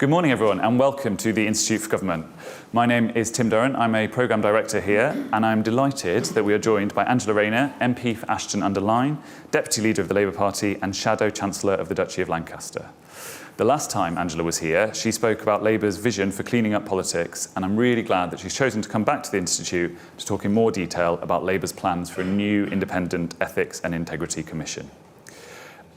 Good morning, everyone, and welcome to the Institute for Government. My name is Tim Durrant. I'm a Programme Director here, and I'm delighted that we are joined by Angela Rayner, MP for Ashton-under-Lyne, Deputy Leader of the Labour Party and Shadow Chancellor of the Duchy of Lancaster. The last time Angela was here, she spoke about Labour's vision for cleaning up politics, and I'm really glad that she's chosen to come back to the Institute to talk in more detail about Labour's plans for a new independent Ethics and Integrity Commission.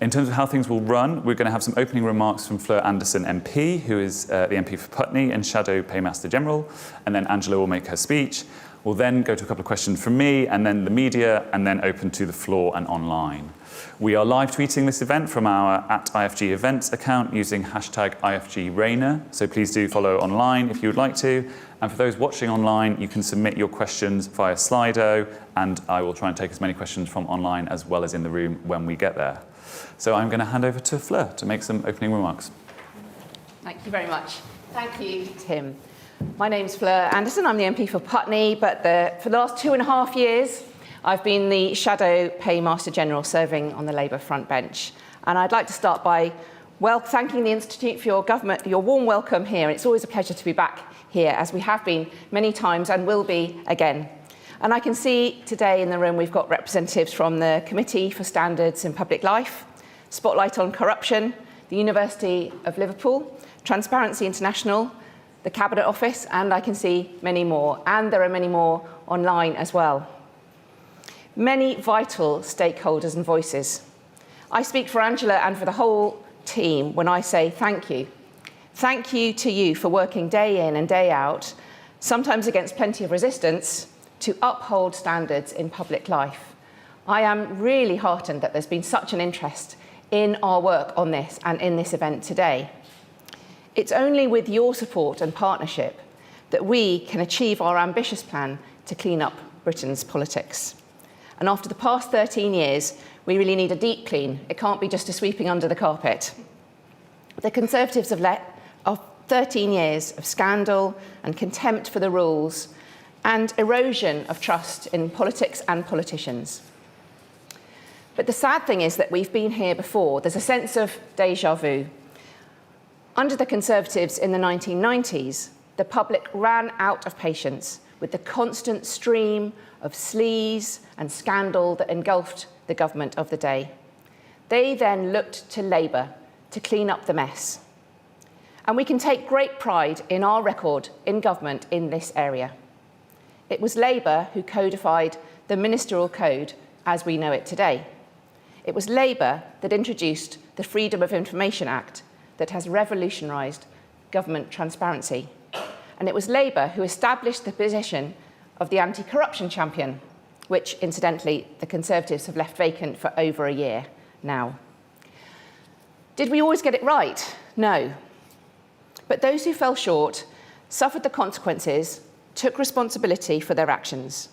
In terms of how things will run, we're going to have some opening remarks from Fleur Anderson MP, who is the MP for Putney and Shadow Paymaster General, and then Angela will make her speech. We'll then go to a couple of questions from me, and then the media, and then open to the floor and online. We are live tweeting this event from our @IFG Events account using hashtag #IFGRayner, so please do follow online if you would like to. And for those watching online, you can submit your questions via Slido, and I will try and take as many questions from online as well as in the room when we get there. So I'm going to hand over to Fleur to make some opening remarks. Thank you very much. Thank you, Tim. My name's Fleur Anderson. I'm the MP for Putney, but for the last 2.5 years, I've been the Shadow Paymaster General serving on the Labour front bench. And I'd like to start by thanking the Institute for your warm welcome here. It's always a pleasure to be back here, as we have been many times and will be again. And I can see today in the room we've got representatives from the Committee for Standards in Public Life, Spotlight on Corruption, the University of Liverpool, Transparency International, the Cabinet Office, and I can see many more. And there are many more online as well. Many vital stakeholders and voices. I speak for Angela and for the whole team when I say thank you. Thank you to you for working day in and day out, sometimes against plenty of resistance, to uphold standards in public life. I am really heartened that there's been such an interest in our work on this and in this event today. It's only with your support and partnership that we can achieve our ambitious plan to clean up Britain's politics. And after the past 13 years, we really need a deep clean. It can't be just a sweeping under the carpet. The Conservatives have let 13 years of scandal and contempt for the rules and erosion of trust in politics and politicians. But the sad thing is that we've been here before. There's a sense of déjà vu. Under the Conservatives in the 1990s, the public ran out of patience with the constant stream of sleaze and scandal that engulfed the government of the day. They then looked to Labour to clean up the mess. And we can take great pride in our record in government in this area. It was Labour who codified the Ministerial Code as we know it today. It was Labour that introduced the Freedom of Information Act that has revolutionised government transparency. And it was Labour who established the position of the anti-corruption champion, which, incidentally, the Conservatives have left vacant for over a year now. Did we always get it right? No. But those who fell short suffered the consequences, took responsibility for their actions.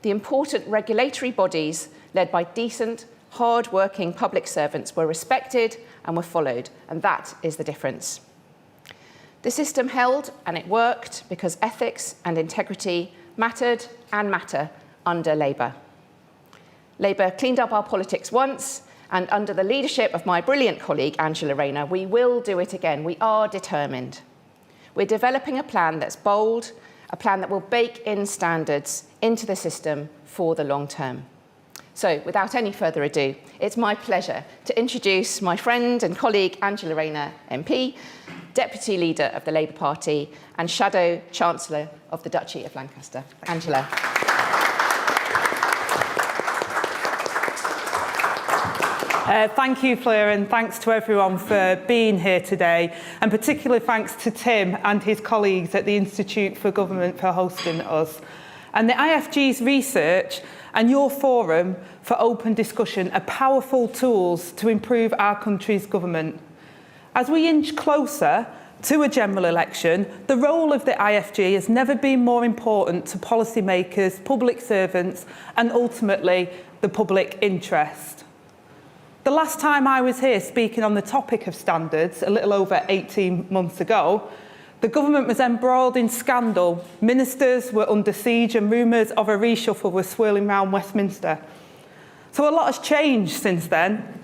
The important regulatory bodies, led by decent, hard-working public servants, were respected and were followed, and that is the difference. The system held and it worked because ethics and integrity mattered and matter under Labour. Labour cleaned up our politics once, and under the leadership of my brilliant colleague, Angela Rayner, we will do it again. We are determined. We're developing a plan that's bold, a plan that will bake in standards into the system for the long term. So, without any further ado, it's my pleasure to introduce my friend and colleague, Angela Rayner MP, Deputy Leader of the Labour Party and Shadow Chancellor of the Duchy of Lancaster. Angela. Thank you, Fleur, and thanks to everyone for being here today, and particularly thanks to Tim and his colleagues at the Institute for Government for hosting us. And the IFG's research and your forum for open discussion are powerful tools to improve our country's government. As we inch closer to a general election, the role of the IFG has never been more important to policymakers, public servants, and ultimately the public interest. The last time I was here speaking on the topic of standards, a little over 18 months ago, the government was embroiled in scandal. Ministers were under siege and rumours of a reshuffle were swirling around Westminster. So a lot has changed since then,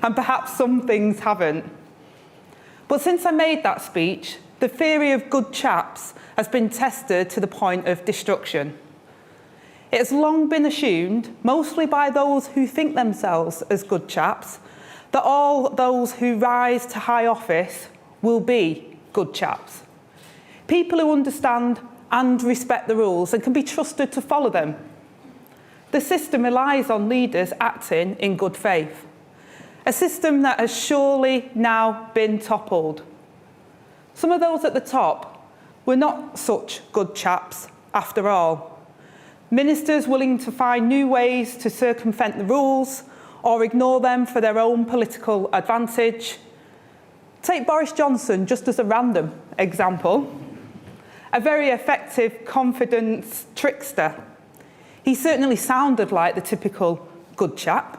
and perhaps some things haven't. But since I made that speech, the theory of good chaps has been tested to the point of destruction. It has long been assumed, mostly by those who think themselves as good chaps, that all those who rise to high office will be good chaps. People who understand and respect the rules and can be trusted to follow them. The system relies on leaders acting in good faith. A system that has surely now been toppled. Some of those at the top were not such good chaps after all. Ministers willing to find new ways to circumvent the rules or ignore them for their own political advantage. Take Boris Johnson just as a random example. A very effective confidence trickster. He certainly sounded like the typical good chap,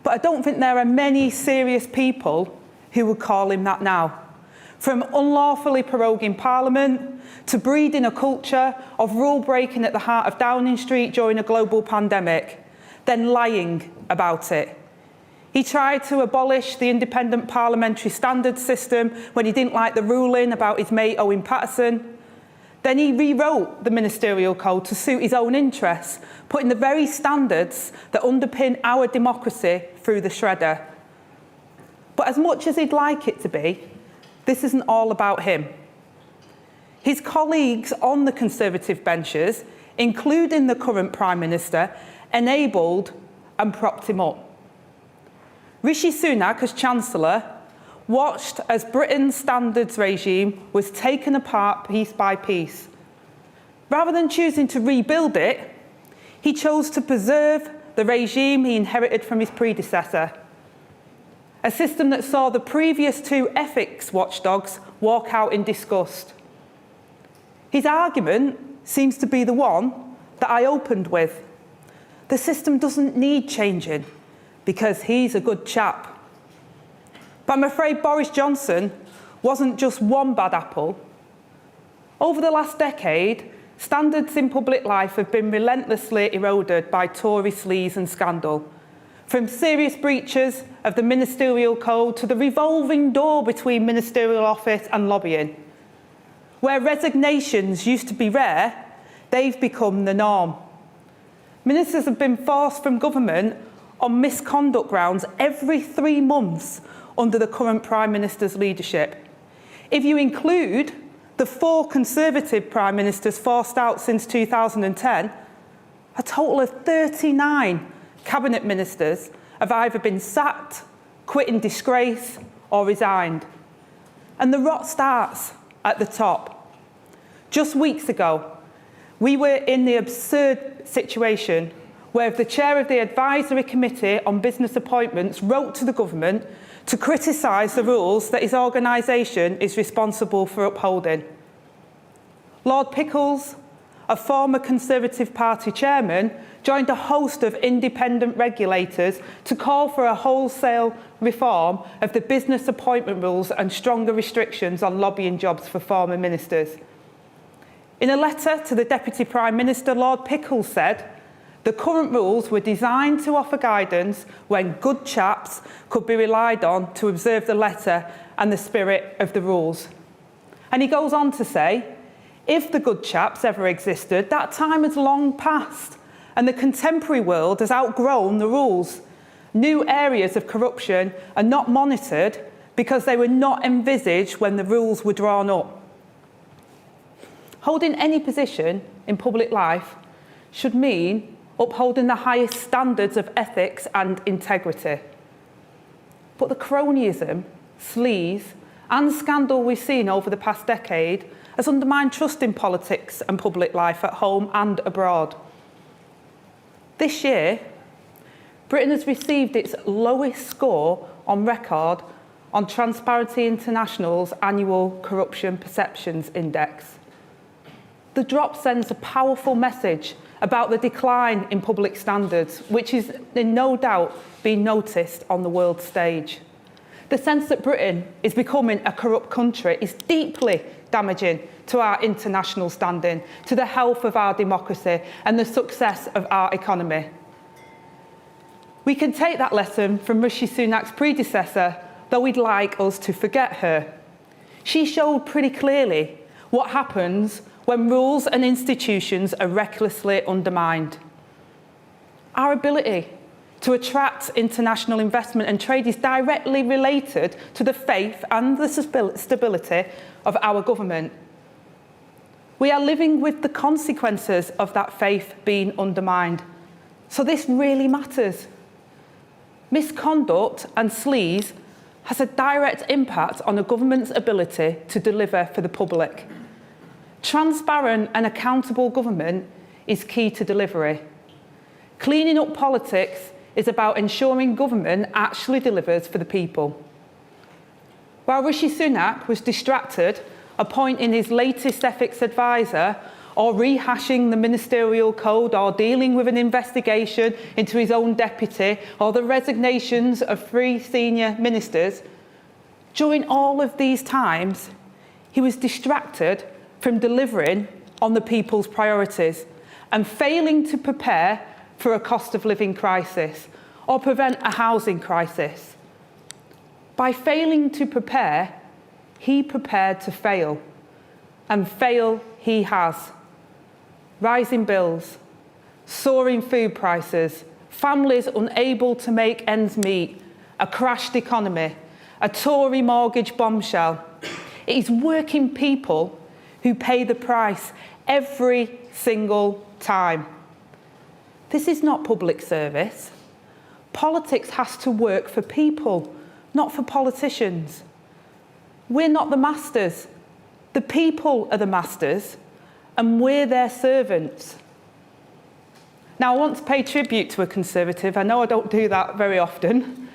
but I don't think there are many serious people who would call him that now. From unlawfully proroguing Parliament to breeding a culture of rule breaking at the heart of Downing Street during a global pandemic, then lying about it. He tried to abolish the independent parliamentary standards system when he didn't like the ruling about his mate Owen Paterson. Then he rewrote the ministerial code to suit his own interests, putting the very standards that underpin our democracy through the shredder. But as much as he'd like it to be, this isn't all about him. His colleagues on the Conservative benches, including the current Prime Minister, enabled and propped him up. Rishi Sunak, as Chancellor, watched as Britain's standards regime was taken apart piece by piece. Rather than choosing to rebuild it, he chose to preserve the regime he inherited from his predecessor. A system that saw the previous two ethics watchdogs walk out in disgust. His argument seems to be the one that I opened with. The system doesn't need changing because he's a good chap. But I'm afraid Boris Johnson wasn't just one bad apple. Over the last decade, standards in public life have been relentlessly eroded by Tory sleaze and scandal. From serious breaches of the ministerial code to the revolving door between ministerial office and lobbying. Where resignations used to be rare, they've become the norm. Ministers have been forced from government on misconduct grounds every 3 months under the current Prime Minister's leadership. If you include the 4 Conservative Prime Ministers forced out since 2010, a total of 39 Cabinet Ministers have either been sacked, quit in disgrace, or resigned. And the rot starts at the top. Just weeks ago, we were in the absurd situation where the chair of the Advisory Committee on Business Appointments wrote to the government to criticise the rules that his organisation is responsible for upholding. Lord Pickles, a former Conservative Party chairman, joined a host of independent regulators to call for a wholesale reform of the business appointment rules and stronger restrictions on lobbying jobs for former ministers. In a letter to the Deputy Prime Minister, Lord Pickles said, the current rules were designed to offer guidance when good chaps could be relied on to observe the letter and the spirit of the rules. And he goes on to say, if the good chaps ever existed, that time has long passed and the contemporary world has outgrown the rules. New areas of corruption are not monitored because they were not envisaged when the rules were drawn up. Holding any position in public life should mean upholding the highest standards of ethics and integrity. But the cronyism, sleaze, and scandal we've seen over the past decade has undermined trust in politics and public life at home and abroad. This year, Britain has received its lowest score on record on Transparency International's annual Corruption Perceptions Index. The drop sends a powerful message about the decline in public standards, which is in no doubt being noticed on the world stage. The sense that Britain is becoming a corrupt country is deeply damaging to our international standing, to the health of our democracy and the success of our economy. We can take that lesson from Rishi Sunak's predecessor, though we'd like us to forget her. She showed pretty clearly what happens when rules and institutions are recklessly undermined. Our ability to attract international investment and trade is directly related to the faith and the stability of our government. We are living with the consequences of that faith being undermined. So this really matters. Misconduct and sleaze has a direct impact on a government's ability to deliver for the public. Transparent and accountable government is key to delivery. Cleaning up politics is about ensuring government actually delivers for the people. While Rishi Sunak was distracted appointing his latest ethics advisor, or rehashing the ministerial code, or dealing with an investigation into his own deputy, or the resignations of 3 senior ministers, during all of these times, he was distracted from delivering on the people's priorities and failing to prepare for a cost of living crisis or prevent a housing crisis. By failing to prepare, he prepared to fail, and fail he has. Rising bills, soaring food prices, families unable to make ends meet, a crashed economy, a Tory mortgage bombshell. It is working people who pay the price every single time. This is not public service. Politics has to work for people, not for politicians. We're not the masters. The people are the masters, and we're their servants. Now, I want to pay tribute to a Conservative. I know I don't do that very often.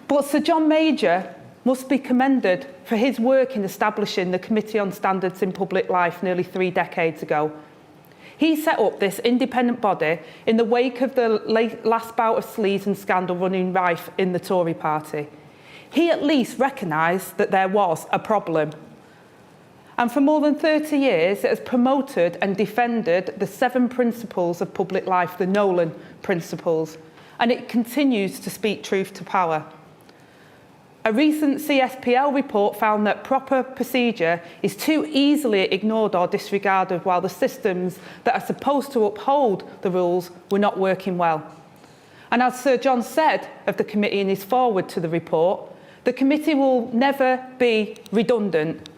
But Sir John Major must be commended for his work in establishing the Committee on Standards in Public Life nearly 3 decades ago. He set up this independent body in the wake of the last bout of sleaze and scandal running rife in the Tory party. He at least recognised that there was a problem. And for more than 30 years, it has promoted and defended the 7 principles of public life, the Nolan principles, and it continues to speak truth to power. A recent CSPL report found that proper procedure is too easily ignored or disregarded while the systems that are supposed to uphold the rules were not working well. And as Sir John said of the committee in his foreword to the report, the committee will never be redundant.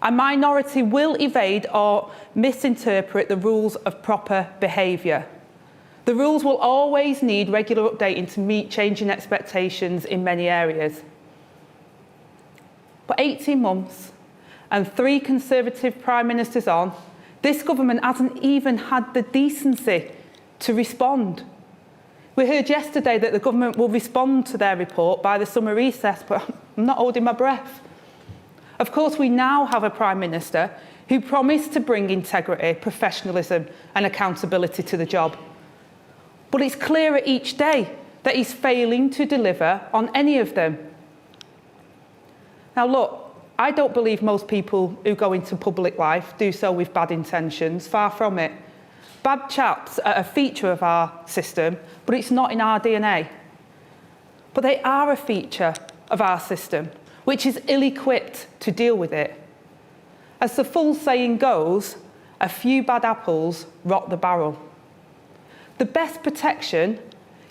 A minority will evade or misinterpret the rules of proper behaviour. The rules will always need regular updating to meet changing expectations in many areas. But 18 months and 3 Conservative Prime Ministers on, this government hasn't even had the decency to respond. We heard yesterday that the government will respond to their report by the summer recess, but I'm not holding my breath. Of course, we now have a Prime Minister who promised to bring integrity, professionalism and accountability to the job. But it's clearer each day that he's failing to deliver on any of them. Now look, I don't believe most people who go into public life do so with bad intentions, far from it. Bad chaps are a feature of our system, but it's not in our DNA. But they are a feature of our system, which is ill-equipped to deal with it. As the full saying goes, a few bad apples rot the barrel. The best protection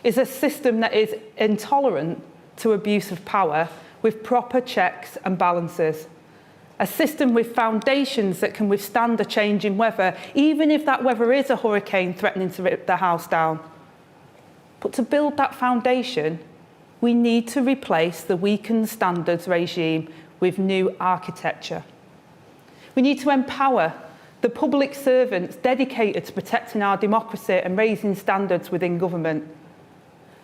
is a system that is intolerant to abuse of power with proper checks and balances. A system with foundations that can withstand a change in weather, even if that weather is a hurricane threatening to rip the house down. But to build that foundation, we need to replace the weakened standards regime with new architecture. We need to empower the public servants dedicated to protecting our democracy and raising standards within government.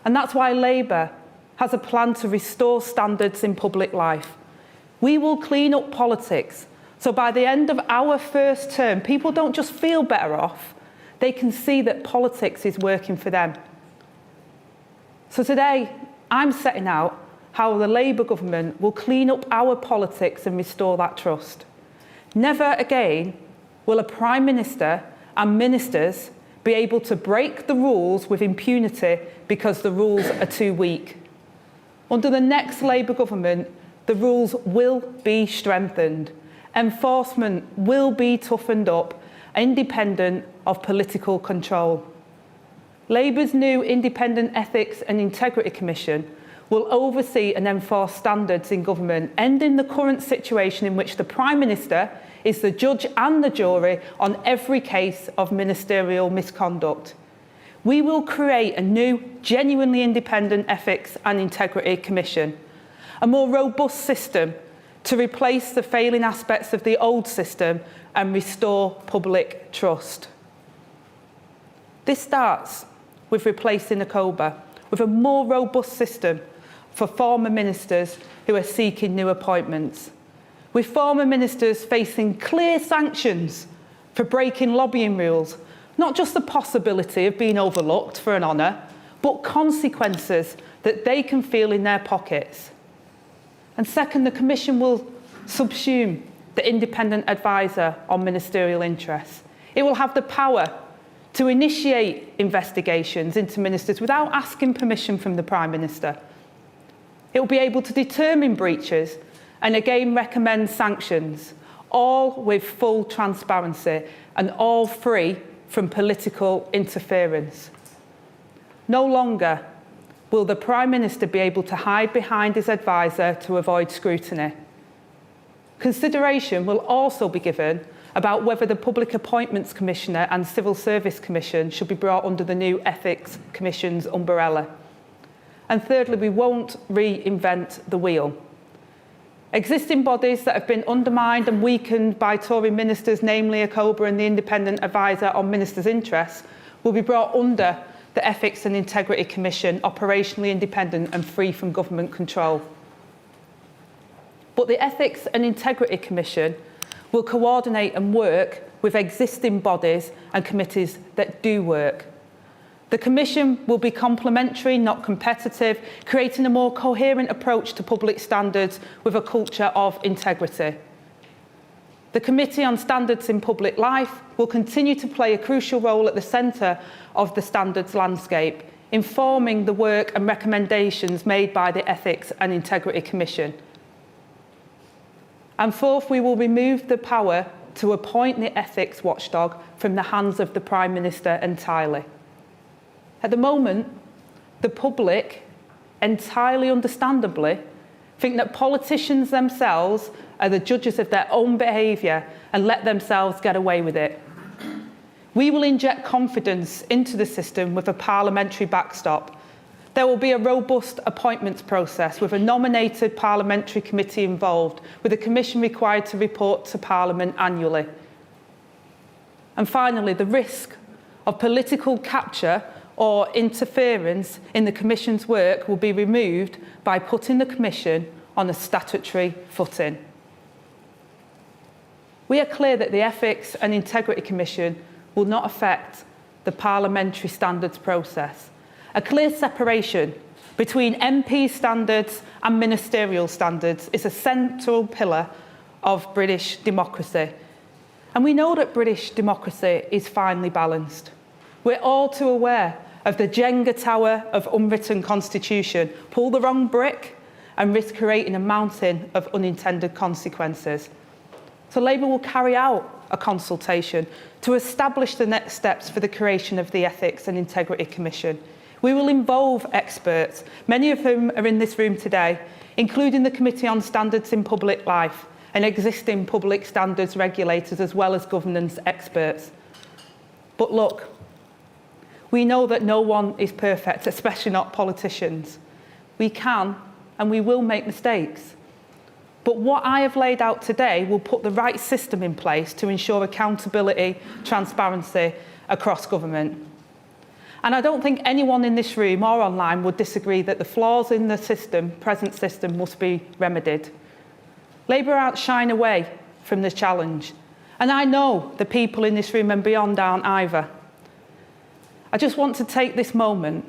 And that's why Labour has a plan to restore standards in public life. We will clean up politics, so by the end of our first term, people don't just feel better off, they can see that politics is working for them. So today, I'm setting out how the Labour government will clean up our politics and restore that trust. Never again will a Prime Minister and ministers be able to break the rules with impunity because the rules are too weak. Under the next Labour government, the rules will be strengthened. Enforcement will be toughened up, independent of political control. Labour's new Independent Ethics and Integrity Commission will oversee and enforce standards in government, ending the current situation in which the Prime Minister is the judge and the jury on every case of ministerial misconduct. We will create a new, genuinely independent Ethics and Integrity Commission, a more robust system to replace the failing aspects of the old system and restore public trust. This starts with replacing the COBA with a more robust system for former ministers who are seeking new appointments, with former ministers facing clear sanctions for breaking lobbying rules, not just the possibility of being overlooked for an honour, but consequences that they can feel in their pockets. And second, the Commission will subsume the independent advisor on ministerial interests. It will have the power to initiate investigations into ministers without asking permission from the Prime Minister. It will be able to determine breaches and again recommend sanctions, all with full transparency and all free from political interference. No longer will the Prime Minister be able to hide behind his advisor to avoid scrutiny. Consideration will also be given about whether the Public Appointments Commissioner and Civil Service Commission should be brought under the new Ethics Commission's umbrella. And thirdly, we won't reinvent the wheel. Existing bodies that have been undermined and weakened by Tory ministers, namely ACOBA and the Independent Advisor on Ministers' Interests, will be brought under the Ethics and Integrity Commission, operationally independent and free from government control. But the Ethics and Integrity Commission will coordinate and work with existing bodies and committees that do work. The Commission will be complementary, not competitive, creating a more coherent approach to public standards with a culture of integrity. The Committee on Standards in Public Life will continue to play a crucial role at the centre of the standards landscape, informing the work and recommendations made by the Ethics and Integrity Commission. And fourth, we will remove the power to appoint the ethics watchdog from the hands of the Prime Minister entirely. At the moment, the public, entirely understandably, think that politicians themselves are the judges of their own behaviour and let themselves get away with it. We will inject confidence into the system with a parliamentary backstop. There will be a robust appointments process with a nominated parliamentary committee involved, with a commission required to report to Parliament annually. And finally, the risk of political capture or interference in the Commission's work will be removed by putting the Commission on a statutory footing. We are clear that the Ethics and Integrity Commission will not affect the parliamentary standards process. A clear separation between MP standards and ministerial standards is a central pillar of British democracy. And we know that British democracy is finely balanced. We're all too aware of the Jenga tower of unwritten constitution. Pull the wrong brick and risk creating a mountain of unintended consequences. So Labour will carry out a consultation to establish the next steps for the creation of the Ethics and Integrity Commission. We will involve experts, many of whom are in this room today, including the Committee on Standards in Public Life and existing public standards regulators, as well as governance experts. But look, we know that no one is perfect, especially not politicians. We can and we will make mistakes. But what I have laid out today will put the right system in place to ensure accountability, transparency across government. And I don't think anyone in this room or online would disagree that the flaws in the system, present system, must be remedied. Labour aren't shying away from the challenge. And I know the people in this room and beyond aren't either. I just want to take this moment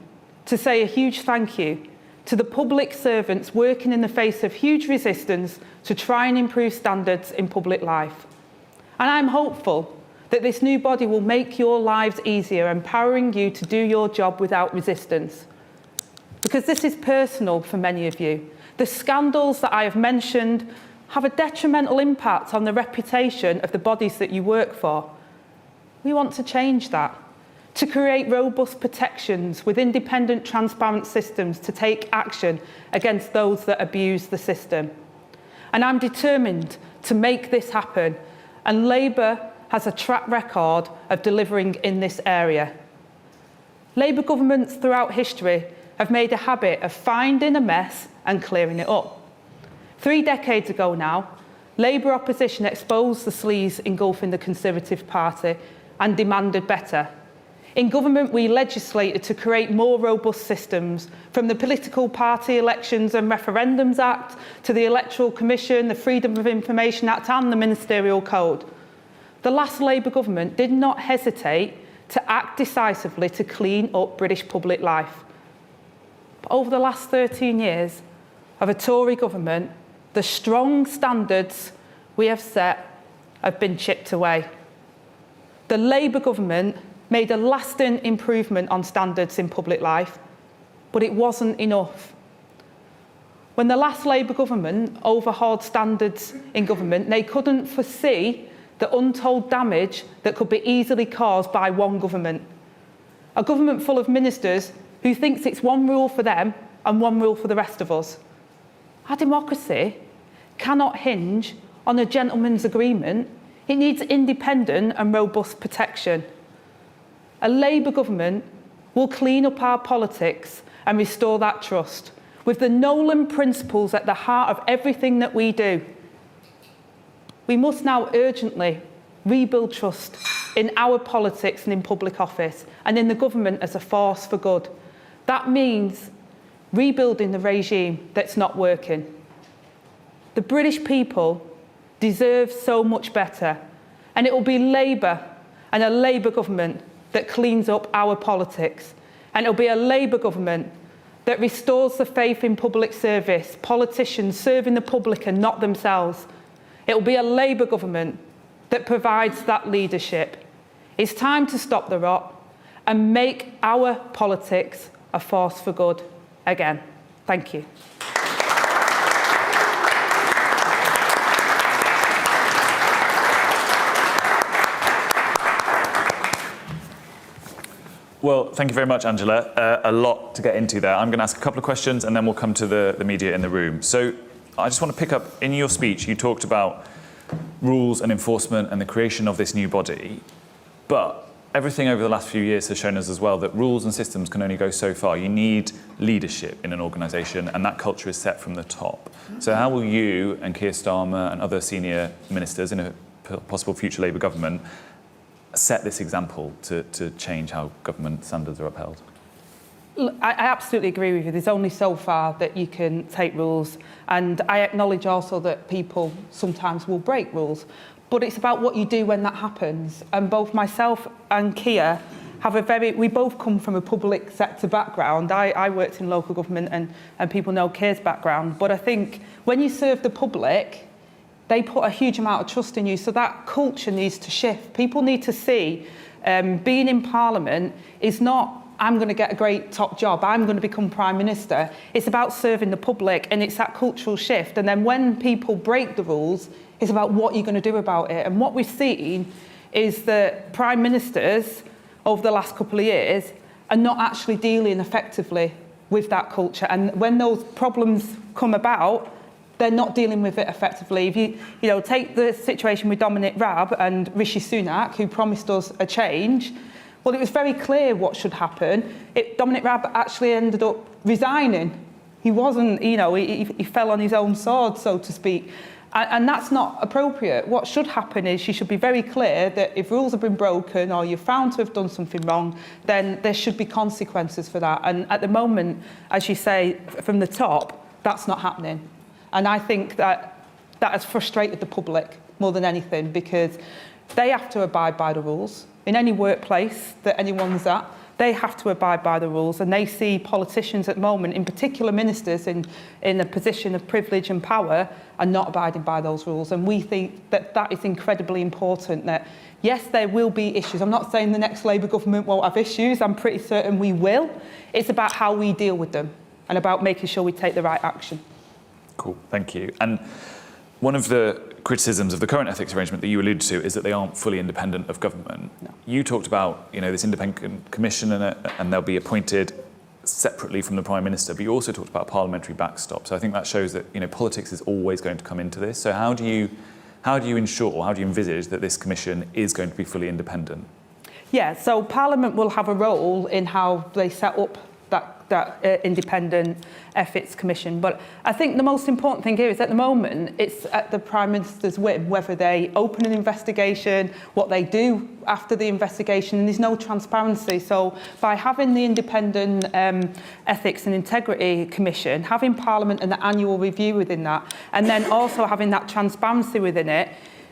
to say a huge thank you to the public servants working in the face of huge resistance to try and improve standards in public life. And I'm hopeful that this new body will make your lives easier, empowering you to do your job without resistance. because this is personal for many of you. The scandals that I have mentioned have a detrimental impact on the reputation of the bodies that you work for. We want to change that, to create robust protections with independent, transparent systems to take action against those that abuse the system. And I'm determined to make this happen, and Labour has a track record of delivering in this area. Labour governments throughout history have made a habit of finding a mess and clearing it up. 3 decades ago now, Labour opposition exposed the sleaze engulfing the Conservative Party and demanded better. In government, we legislated to create more robust systems, from the Political Party Elections and Referendums Act to the Electoral Commission, the Freedom of Information Act and the Ministerial Code. The last Labour government did not hesitate to act decisively to clean up British public life. But over the last 13 years of a Tory government, the strong standards we have set have been chipped away. The Labour government made a lasting improvement on standards in public life, but it wasn't enough. When the last Labour government overhauled standards in government, they couldn't foresee the untold damage that could be easily caused by one government. A government full of ministers who thinks it's one rule for them and one rule for the rest of us. Our democracy cannot hinge on a gentleman's agreement. It needs independent and robust protection. A Labour government will clean up our politics and restore that trust, with the Nolan principles at the heart of everything that we do. We must now urgently rebuild trust in our politics and in public office, and in the government as a force for good. That means rebuilding the regime that's not working. The British people deserve so much better, and it will be Labour and a Labour government that cleans up our politics, and it'll be a Labour government that restores the faith in public service, politicians serving the public and not themselves. It'll be a Labour government that provides that leadership. It's time to stop the rot and make our politics a force for good again. Thank you. Well, thank you very much, Angela. A lot to get into there. I'm going to ask a couple of questions and then we'll come to the media in the room. So I just want to pick up, in your speech, you talked about rules and enforcement and the creation of this new body. But everything over the last few years has shown us as well that rules and systems can only go so far. You need leadership in an organisation, and that culture is set from the top. So how will you and Keir Starmer and other senior ministers in a possible future Labour government set this example to change how government standards are upheld? I absolutely agree with you. There's only so far that you can take rules, and I acknowledge also that people sometimes will break rules, but it's about what you do when that happens. And both myself and Keir we both come from a public sector background. I worked in local government, and people know Keir's background, but I think when you serve the public, they put a huge amount of trust in you, so that culture needs to shift. People need to see being in Parliament is not, I'm going to get a great top job, I'm going to become Prime Minister. It's about serving the public, and it's that cultural shift. And then when people break the rules, it's about what you're going to do about it. And what we've seen is that Prime Ministers over the last couple of years are not actually dealing effectively with that culture. And when those problems come about, they're not dealing with it effectively. If you take the situation with Dominic Raab and Rishi Sunak, who promised us a change, well, it was very clear what should happen. Dominic Raab actually ended up resigning. He wasn't, he fell on his own sword, so to speak. And that's not appropriate. What should happen is you should be very clear that if rules have been broken or you're found to have done something wrong, then there should be consequences for that. And at the moment, as you say, from the top, that's not happening. And I think that has frustrated the public more than anything, because they have to abide by the rules. In any workplace that anyone's at, they have to abide by the rules, and they see politicians at the moment, in particular ministers in a position of privilege and power, are not abiding by those rules. And we think that is incredibly important, that yes, there will be issues. I'm not saying the next Labour government won't have issues. I'm pretty certain we will. It's about how we deal with them. and about making sure we take the right action. Cool, thank you. And one of the criticisms of the current ethics arrangement that you alluded to is that they aren't fully independent of government. No. You talked about, this independent commission and they'll be appointed separately from the Prime Minister, but you also talked about a parliamentary backstop. So I think that shows that politics is always going to come into this. So how do you ensure, or how do you envisage that this commission is going to be fully independent? Yeah, so Parliament will have a role in how they set up that independent ethics commission. But I think the most important thing here is at the moment, it's at the Prime Minister's whim whether they open an investigation, what they do after the investigation, and there's no transparency. So by having the independent ethics and integrity commission, having Parliament and the annual review within that, and then also having that transparency within it,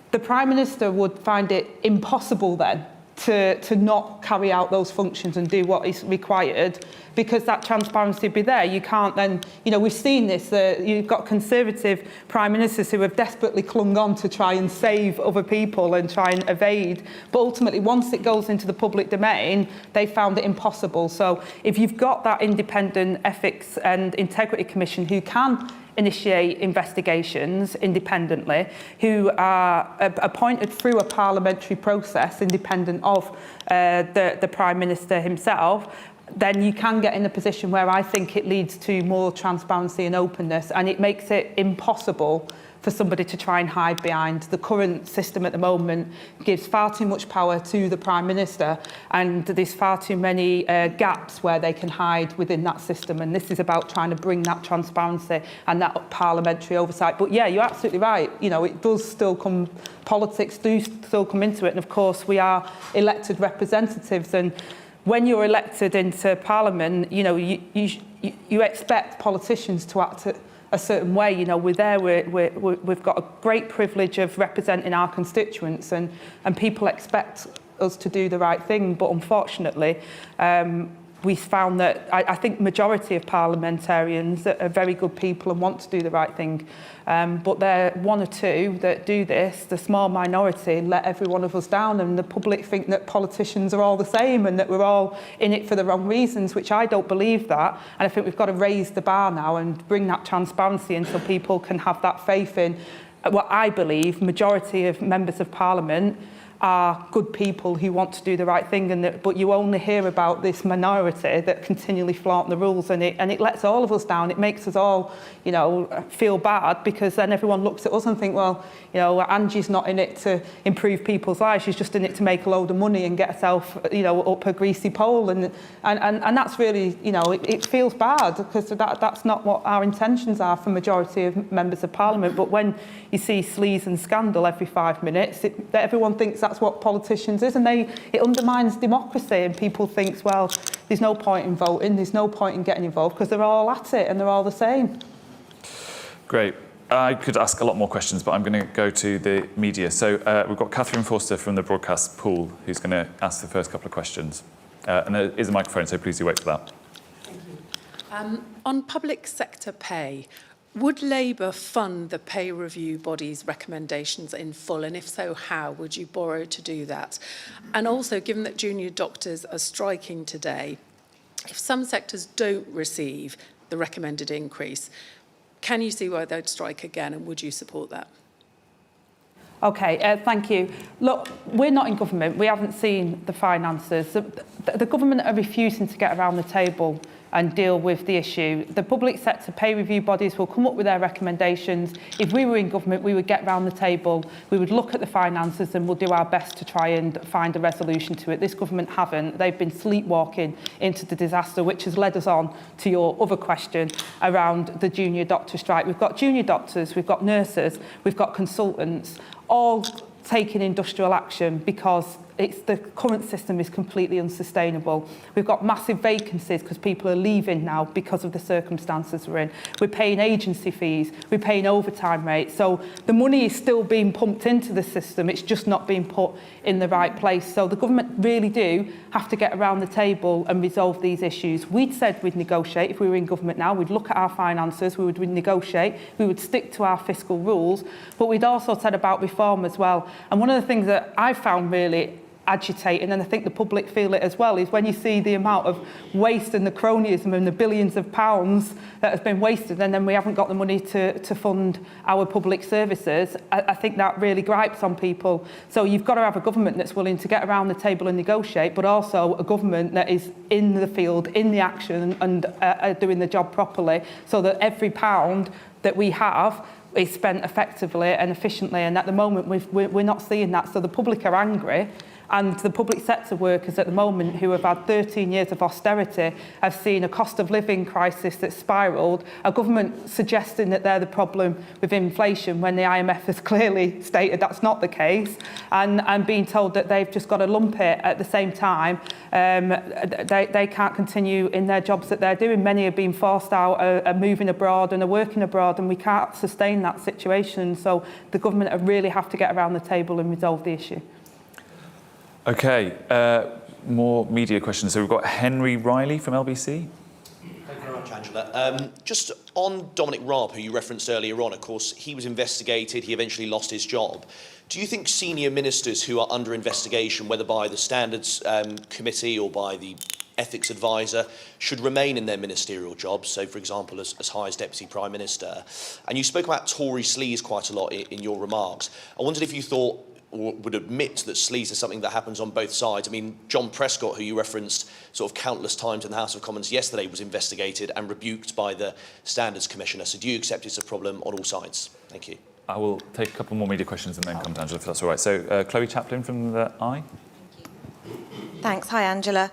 the Prime Minister would find it impossible then to not carry out those functions and do what is required, because that transparency would be there. You can't then, we've seen this, you've got Conservative Prime Ministers who have desperately clung on to try and save other people and try and evade. But ultimately, once it goes into the public domain, they found it impossible. So if you've got that independent ethics and integrity commission who can initiate investigations independently, who are appointed through a parliamentary process independent of the Prime Minister himself, then you can get in a position where I think it leads to more transparency and openness, and it makes it impossible for somebody to try and hide behind. The current system at the moment gives far too much power to the Prime Minister, and there's far too many gaps where they can hide within that system, and this is about trying to bring that transparency and that parliamentary oversight. But yeah, you're absolutely right, it does still come, politics do still come into it, and of course we are elected representatives, and when you're elected into Parliament, you expect politicians to act a certain way. We've got a great privilege of representing our constituents, and people expect us to do the right thing. But unfortunately, we found that I think majority of parliamentarians are very good people and want to do the right thing. But there are one or two that do this, the small minority, let every one of us down, and the public think that politicians are all the same and that we're all in it for the wrong reasons, which I don't believe that. And I think we've got to raise the bar now and bring that transparency in so people can have that faith in what I believe majority of members of Parliament are good people who want to do the right thing, but you only hear about this minority that continually flaunt the rules, and it lets all of us down. It makes us all, feel bad, because then everyone looks at us and think, well, Angie's not in it to improve people's lives. She's just in it to make a load of money and get herself, up a greasy pole, and that's really, it feels bad, because that's not what our intentions are for majority of members of Parliament. But when you see sleaze and scandal every 5 minutes, everyone thinks that's what politicians is, and it undermines democracy, and people think, well, there's no point in voting, there's no point in getting involved, because they're all at it and they're all the same. Great. I could ask a lot more questions, but I'm going to go to the media. So we've got Catherine Forster from the broadcast pool who's going to ask the first couple of questions. And there is a microphone, so please do wait for that. Thank you. On public sector pay, would Labour fund the pay review body's recommendations in full? And if so, how would you borrow to do that? And also, given that junior doctors are striking today, if some sectors don't receive the recommended increase, can you see why they'd strike again, and would you support that? OK, thank you. Look, we're not in government. We haven't seen the finances. The government are refusing to get around the table and deal with the issue. The public sector pay review bodies will come up with their recommendations. If we were in government, we would get round the table, we would look at the finances, and we'll do our best to try and find a resolution to it. This government haven't. They've been sleepwalking into the disaster, which has led us on to your other question around the junior doctor strike. We've got junior doctors, we've got nurses, we've got consultants, all taking industrial action because the current system is completely unsustainable. We've got massive vacancies because people are leaving now because of the circumstances we're in. We're paying agency fees, we're paying overtime rates. So the money is still being pumped into the system, it's just not being put in the right place. So the government really do have to get around the table and resolve these issues. We'd said we'd negotiate if we were in government now, we'd look at our finances, we would negotiate, we would stick to our fiscal rules, but we'd also said about reform as well. And one of the things that I found really agitating, and I think the public feel it as well, is when you see the amount of waste and the cronyism and the billions of pounds that has been wasted, and then we haven't got the money to fund our public services. I think that really gripes on people. So you've got to have a government that's willing to get around the table and negotiate, but also a government that is in the field, in the action, and doing the job properly, so that every pound that we have is spent effectively and efficiently. And at the moment, we're not seeing that. So the public are angry, and the public sector workers at the moment, who have had 13 years of austerity, have seen a cost of living crisis that's spiralled, a government suggesting that they're the problem with inflation when the IMF has clearly stated that's not the case, and being told that they've just got to lump it at the same time. They can't continue in their jobs that they're doing. Many are being forced out, are moving abroad and are working abroad, and we can't sustain that situation. So the government really have to get around the table and resolve the issue. Okay, more media questions. So we've got Henry Riley from LBC. Thank you very much, Angela. Just on Dominic Raab, who you referenced earlier on, of course, he was investigated, he eventually lost his job. Do you think senior ministers who are under investigation, whether by the Standards Committee or by the Ethics Advisor, should remain in their ministerial jobs, so for example as high as Deputy Prime Minister? And you spoke about Tory sleaze quite a lot in your remarks. I wondered if you thought or would admit that sleaze is something that happens on both sides. I mean, John Prescott, who you referenced sort of countless times in the House of Commons yesterday, was investigated and rebuked by the Standards Commissioner. So do you accept it's a problem on all sides? Thank you. I will take a couple more media questions and then come to Angela, if that's all right. So Chloe Chaplin from the Eye. Thanks. Hi, Angela.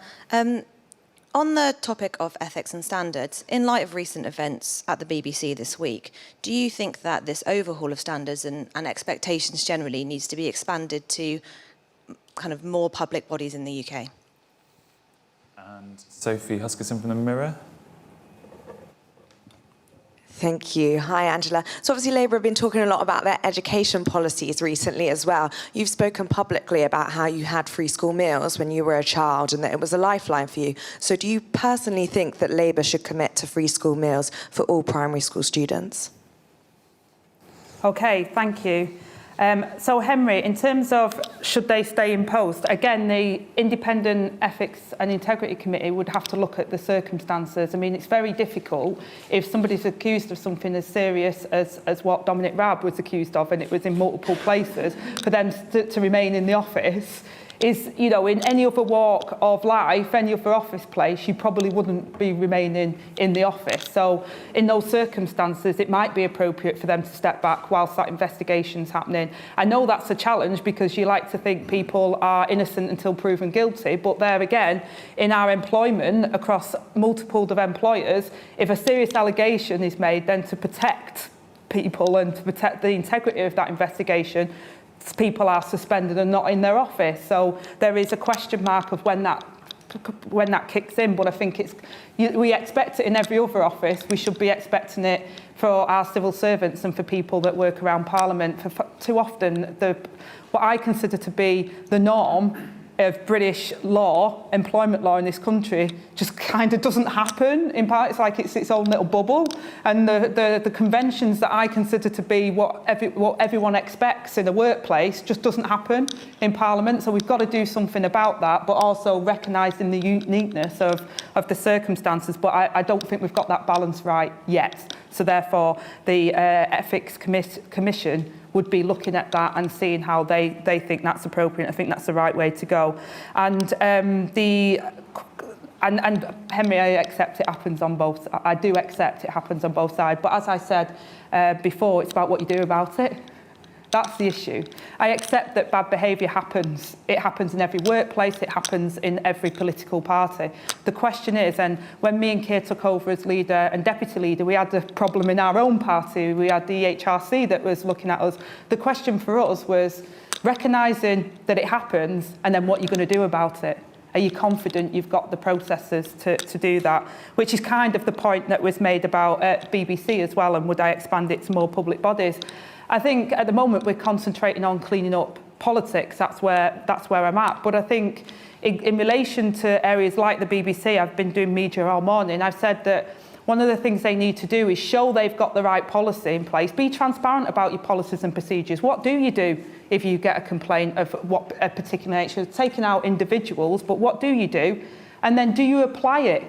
On the topic of ethics and standards, in light of recent events at the BBC this week, do you think that this overhaul of standards and expectations generally needs to be expanded to kind of more public bodies in the UK? And Sophie Huskisson from the Mirror. Thank you. Hi, Angela. So obviously Labour have been talking a lot about their education policies recently as well. You've spoken publicly about how you had free school meals when you were a child and that it was a lifeline for you. So do you personally think that Labour should commit to free school meals for all primary school students? Okay, thank you. So Henry, in terms of should they stay in post, again, the Independent Ethics and Integrity Committee would have to look at the circumstances. I mean, it's very difficult if somebody's accused of something as serious as what Dominic Raab was accused of, and it was in multiple places, for them to remain in the office. Is, you know, in any other walk of life, any other office place, you probably wouldn't be remaining in the office. So in those circumstances, it might be appropriate for them to step back whilst that investigation's happening. I know that's a challenge because you like to think people are innocent until proven guilty, but there again, in our employment across multiple of employers, if a serious allegation is made, then to protect people and to protect the integrity of that investigation, people are suspended and not in their office. So there is a question mark of when that kicks in, but I think we expect it in every other office. We should be expecting it for our civil servants and for people that work around Parliament. For too often, what I consider to be the norm of British law, employment law in this country, just kind of doesn't happen. In part, it's like it's its own little bubble. And the conventions that I consider to be what everyone expects in a workplace just doesn't happen in Parliament. So we've got to do something about that, but also recognising the uniqueness of the circumstances. But I don't think we've got that balance right yet. So therefore, the Ethics Commission would be looking at that and seeing how they think that's appropriate. I think that's the right way to go. And Henry, I accept it happens on both. I do accept it happens on both sides. But as I said before, it's about what you do about it. That's the issue. I accept that bad behaviour happens. It happens in every workplace. It happens in every political party. The question is, and when me and Keir took over as leader and deputy leader, we had a problem in our own party. We had the HRC that was looking at us. The question for us was recognising that it happens and then what you're going to do about it. Are you confident you've got the processes to do that? Which is kind of the point that was made about BBC as well, and would I expand it to more public bodies? I think at the moment we're concentrating on cleaning up politics. That's where I'm at. But I think in relation to areas like the BBC, I've been doing media all morning. I've said that one of the things they need to do is show they've got the right policy in place. Be transparent about your policies and procedures. What do you do if you get a complaint of what a particular nature? Taking out individuals, but what do you do? And then do you apply it?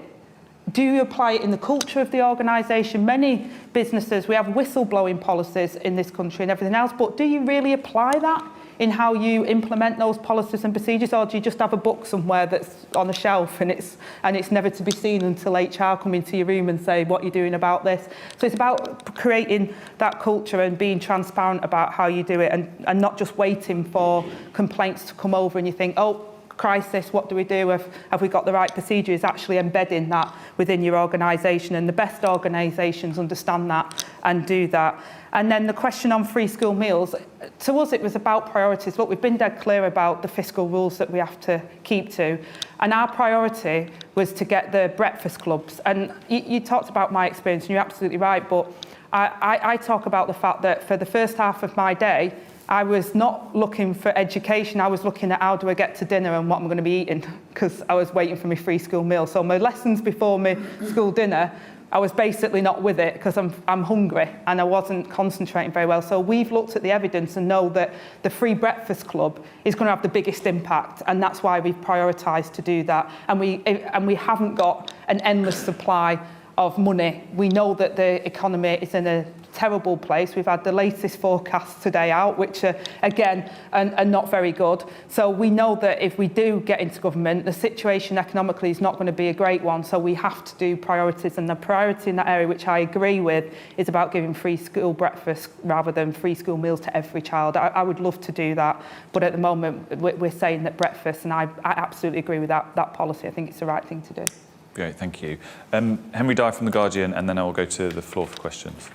Do you apply it in the culture of the organisation? Many businesses, we have whistleblowing policies in this country and everything else, but do you really apply that in how you implement those policies and procedures, or do you just have a book somewhere that's on a shelf and it's never to be seen until HR come into your room and say what you're doing about this? So it's about creating that culture and being transparent about how you do it, and not just waiting for complaints to come over and you think, oh, crisis, what do we do? Have we got the right procedure? Is actually embedding that within your organisation, and the best organisations understand that and do that. And then the question on free school meals, to us it was about priorities. Look, we've been dead clear about the fiscal rules that we have to keep to, and our priority was to get the breakfast clubs. And you talked about my experience, and you're absolutely right, but I talk about the fact that for the first half of my day, I was not looking for education. I was looking at how do I get to dinner and what I'm going to be eating, because I was waiting for my free school meal. So my lessons before my school dinner, I was basically not with it because I'm hungry and I wasn't concentrating very well. So we've looked at the evidence and know that the free breakfast club is going to have the biggest impact, and that's why we've prioritised to do that. And we haven't got an endless supply of money. We know that the economy is in a terrible place. We've had the latest forecasts today out, which are, again, are not very good. So we know that if we do get into government, the situation economically is not going to be a great one. So we have to do priorities. And the priority in that area, which I agree with, is about giving free school breakfast rather than free school meals to every child. I would love to do that. But at the moment, we're saying that breakfast, and I absolutely agree with that policy. I think it's the right thing to do. Great, thank you. Henry Dye from The Guardian, and then I will go to the floor for questions.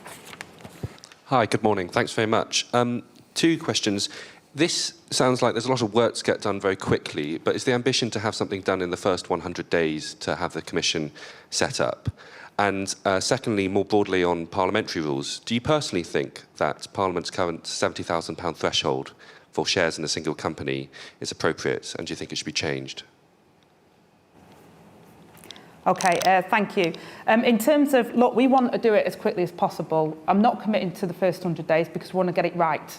Hi, good morning. Thanks very much. Two questions. This sounds like there's a lot of work to get done very quickly, but is the ambition to have something done in the first 100 days to have the Commission set up? And secondly, more broadly on parliamentary rules, do you personally think that Parliament's current £70,000 threshold for shares in a single company is appropriate, and do you think it should be changed? Okay, thank you. In terms of, look, we want to do it as quickly as possible. I'm not committing to the first 100 days because we want to get it right.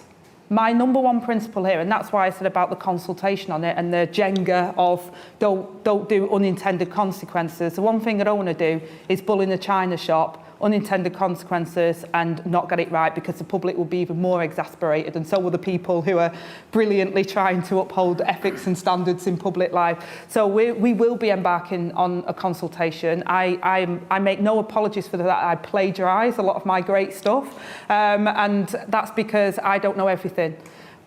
My number one principle here, and that's why I said about the consultation on it and the Jenga of don't do unintended consequences. The one thing I don't want to do is bull in a china shop, unintended consequences, and not get it right, because the public will be even more exasperated, and so will the people who are brilliantly trying to uphold ethics and standards in public life. So we will be embarking on a consultation. I make no apologies for that. I plagiarise a lot of my great stuff, and that's because I don't know everything.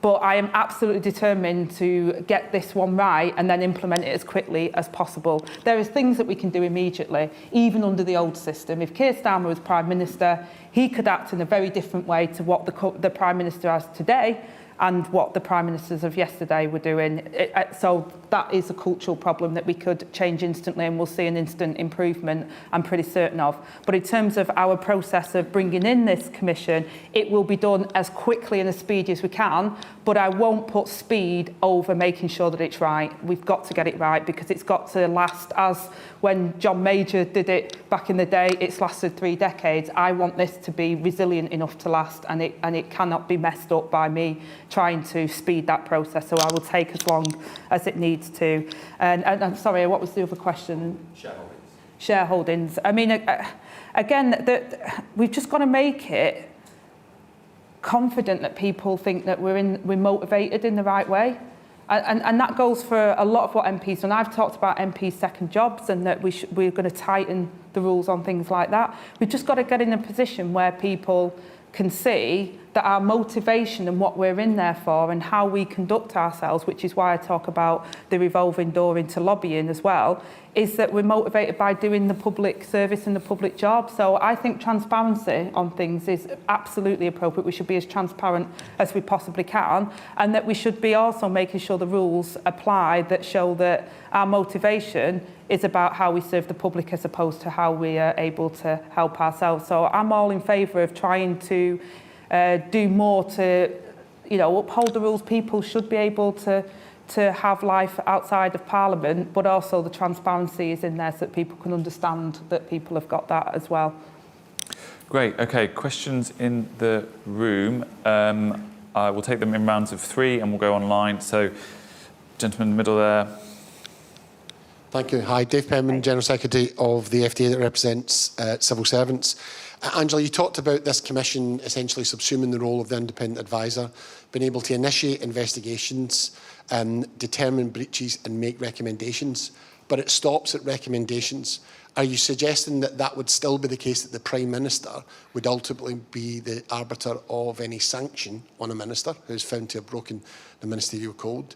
But I am absolutely determined to get this one right and then implement it as quickly as possible. There are things that we can do immediately, even under the old system. If Keir Starmer was Prime Minister, he could act in a very different way to what the Prime Minister has today and what the Prime Ministers of yesterday were doing. So that is a cultural problem that we could change instantly, and we'll see an instant improvement, I'm pretty certain of. But in terms of our process of bringing in this commission, it will be done as quickly and as speedy as we can, but I won't put speed over making sure that it's right. We've got to get it right, because it's got to last, as when John Major did it back in the day, it's lasted 3 decades. I want this to be resilient enough to last, and it cannot be messed up by me trying to speed that process. So I will take as long as it needs to. And I'm sorry, what was the other question? Shareholdings. I mean, again, we've just got to make it confident that people think that we're motivated in the right way. And that goes for a lot of what MPs do. And I've talked about MPs' second jobs, and that we're going to tighten the rules on things like that. We've just got to get in a position where people can see that our motivation and what we're in there for and how we conduct ourselves, which is why I talk about the revolving door into lobbying as well, is that we're motivated by doing the public service and the public job. So I think transparency on things is absolutely appropriate. We should be as transparent as we possibly can, and that we should be also making sure the rules apply that show that our motivation is about how we serve the public as opposed to how we are able to help ourselves. So I'm all in favour of trying to do more to, uphold the rules. People should be able to to have life outside of Parliament, but also the transparency is in there so that people can understand that people have got that as well. Great. Okay, questions in the room. I will take them in rounds of 3 and we'll go online. So, gentleman in the middle there. Thank you. Hi, Dave Penman, General Secretary of the FDA that represents civil servants. Angela, you talked about this commission essentially subsuming the role of the independent advisor, being able to initiate investigations, determine breaches and make recommendations, but it stops at recommendations. Are you suggesting that that would still be the case, that the Prime Minister would ultimately be the arbiter of any sanction on a minister who is found to have broken the ministerial code?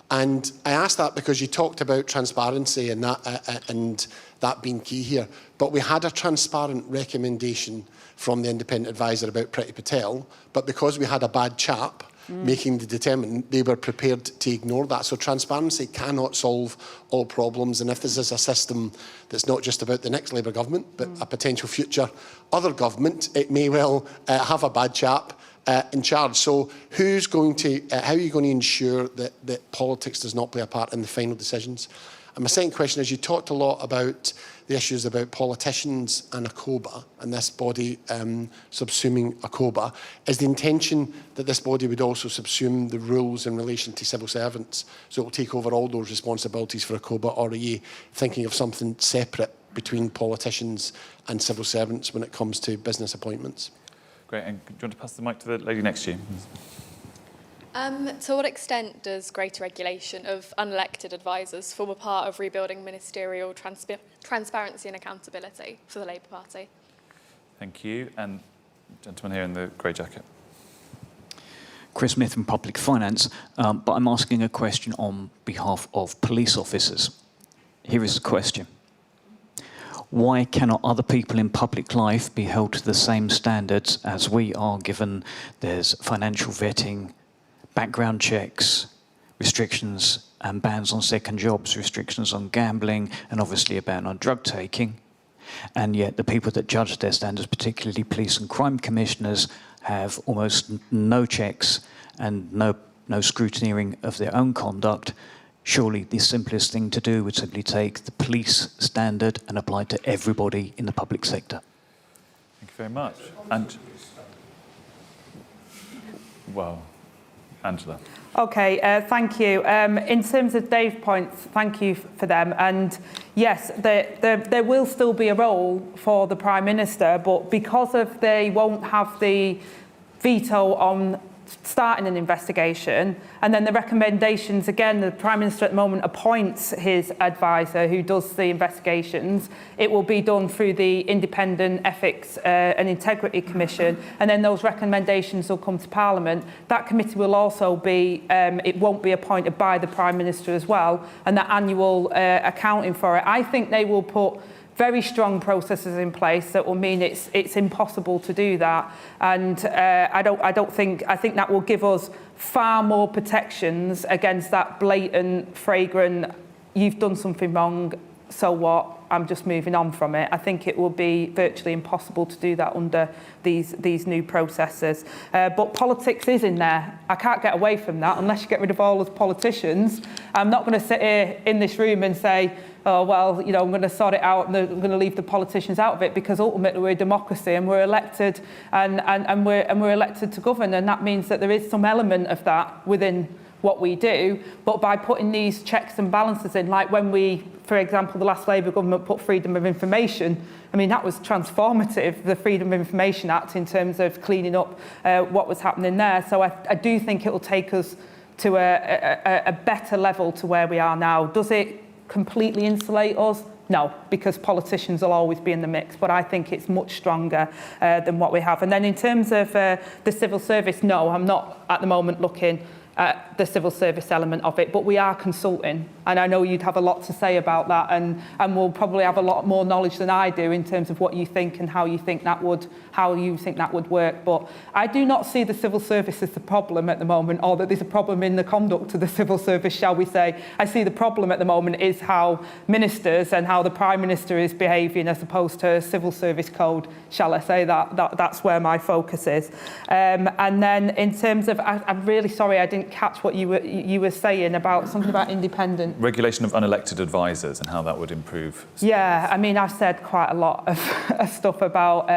And I ask that because you talked about transparency and that being key here. But we had a transparent recommendation from the independent advisor about Priti Patel, but because we had a bad chap making the determinant, they were prepared to ignore that. So transparency cannot solve all problems. And if this is a system that's not just about the next Labour government, but a potential future other government, it may well have a bad chap in charge. So who's going to, how are you going to ensure that politics does not play a part in the final decisions? And my second question is, you talked a lot about the issues about politicians and ACOBA, and this body subsuming ACOBA. Is the intention that this body would also subsume the rules in relation to civil servants, so it will take over all those responsibilities for ACOBA, or are you thinking of something separate between politicians and civil servants when it comes to business appointments? Great, and do you want to pass the mic to the lady next to you? To what extent does greater regulation of unelected advisors form a part of rebuilding ministerial transparency and accountability for the Labour Party? Thank you. And gentleman here in the grey jacket. Chris Smith from Public Finance, but I'm asking a question on behalf of police officers. Here is the question. Why cannot other people in public life be held to the same standards as we are, given there's financial vetting, background checks, restrictions and bans on second jobs, restrictions on gambling, and obviously a ban on drug taking? And yet the people that judge their standards, particularly police and crime commissioners, have almost no checks and no scrutineering of their own conduct. Surely the simplest thing to do would simply take the police standard and apply it to everybody in the public sector. Thank you very much. And, well, Angela. Okay, thank you. In terms of Dave's points, thank you for them. And yes, there will still be a role for the Prime Minister, but because of they won't have the veto on starting an investigation, and then the recommendations, again, the Prime Minister at the moment appoints his advisor who does the investigations. It will be done through the Independent Ethics and Integrity Commission, and then those recommendations will come to Parliament. That committee will also be, it won't be appointed by the Prime Minister as well, and that annual accounting for it. I think they will put very strong processes in place that will mean it's impossible to do that, and I think that will give us far more protections against that blatant, flagrant, you've done something wrong, so what, I'm just moving on from it. I think it will be virtually impossible to do that under these new processes. But politics is in there. I can't get away from that unless you get rid of all those politicians. I'm not going to sit here in this room and say, oh, well, you know, I'm going to sort it out and I'm going to leave the politicians out of it, because ultimately we're a democracy and we're elected and we're elected to govern, and that means that there is some element of that within what we do. But by putting these checks and balances in, like when we, for example, the last Labour government put freedom of information, I mean, that was transformative, the Freedom of Information Act, in terms of cleaning up what was happening there. So I do think it will take us to a better level to where we are now. Does it completely insulate us? No, because politicians will always be in the mix, but I think it's much stronger than what we have. And then in terms of the civil service, no, I'm not at the moment looking at the civil service element of it, but we are consulting, and I know you'd have a lot to say about that, and we'll probably have a lot more knowledge than I do in terms of what you think and how you think that would work. But I do not see the civil service as the problem at the moment, or that there's a problem in the conduct of the civil service, shall we say. I see the problem at the moment is how ministers and how the Prime Minister is behaving, as opposed to civil service code, shall I say. That's where my focus is. And then in terms of, I'm really sorry I didn't catch what you were saying about something about independent. Regulation of unelected advisors and how that would improve. Yeah, I mean, I've said quite a lot of stuff about,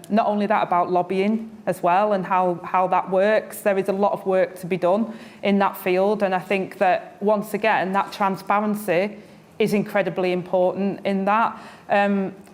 not only that, about lobbying as well and how that works. There is a lot of work to be done in that field. And I think that, once again, that transparency is incredibly important in that.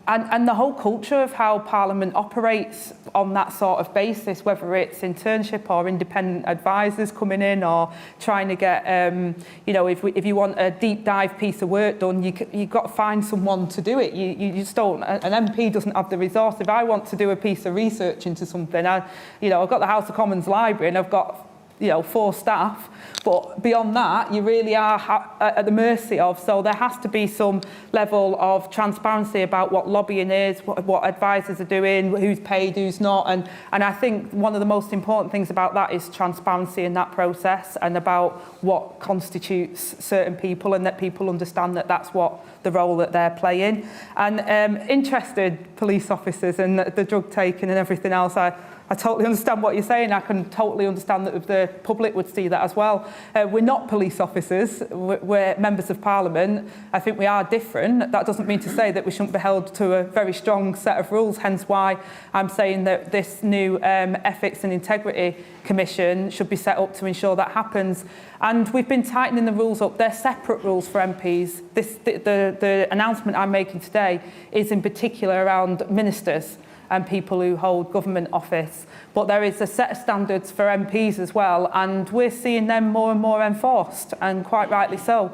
And the whole culture of how Parliament operates on that sort of basis, whether it's internship or independent advisors coming in or trying to get, if you want a deep dive piece of work done, you've got to find someone to do it. You just don't. An MP doesn't have the resource. If I want to do a piece of research into something, I've got the House of Commons library and I've got 4 staff, but beyond that, you really are at the mercy of. So there has to be some level of transparency about what lobbying is, what advisors are doing, who's paid, who's not. And I think one of the most important things about that is transparency in that process and about what constitutes certain people, and that people understand that that's what the role that they're playing. And interested police officers and the drug taking and everything else, I totally understand what you're saying. I can totally understand that the public would see that as well. We're not police officers. We're members of Parliament. I think we are different. That doesn't mean to say that we shouldn't be held to a very strong set of rules, hence why I'm saying that this new Ethics and Integrity Commission should be set up to ensure that happens. And we've been tightening the rules up. They're separate rules for MPs. The announcement I'm making today is in particular around ministers and people who hold government office. But there is a set of standards for MPs as well, and we're seeing them more and more enforced, and quite rightly so.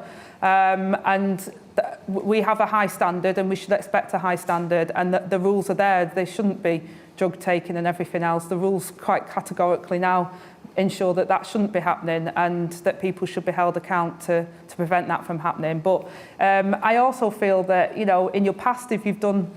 We have a high standard, and we should expect a high standard, and the rules are there. They shouldn't be drug taking and everything else. The rules quite categorically now ensure that that shouldn't be happening, and that people should be held account to prevent that from happening. But I also feel that, in your past, if you've done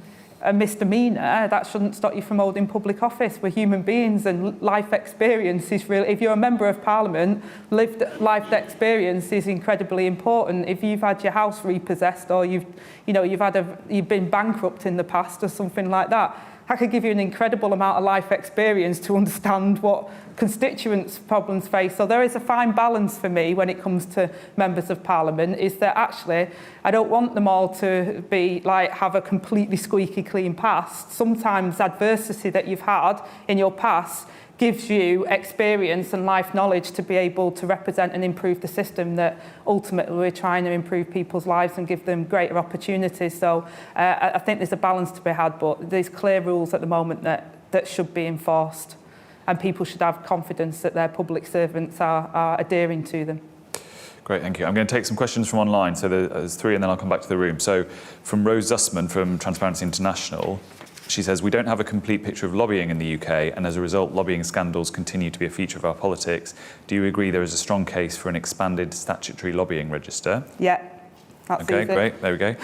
a misdemeanour, that shouldn't stop you from holding public office. We're human beings, and life experience is really, if you're a member of Parliament, lived life experience is incredibly important. If you've had your house repossessed, or you've been bankrupt in the past or something like that, I could give you an incredible amount of life experience to understand what constituents' problems face. So there is a fine balance for me when it comes to members of Parliament, is that actually I don't want them all to be have a completely squeaky clean past. Sometimes adversity that you've had in your past gives you experience and life knowledge to be able to represent and improve the system that ultimately we're trying to improve people's lives and give them greater opportunities. So I think there's a balance to be had, but there's clear rules at the moment that should be enforced, and people should have confidence that their public servants are adhering to them. Great, thank you. I'm going to take some questions from online. So there's 3, and then I'll come back to the room. So from Rose Zussman from Transparency International, she says, we don't have a complete picture of lobbying in the UK, and as a result, lobbying scandals continue to be a feature of our politics. Do you agree there is a strong case for an expanded statutory lobbying register? Yeah. That's okay, easy. Great. There we go.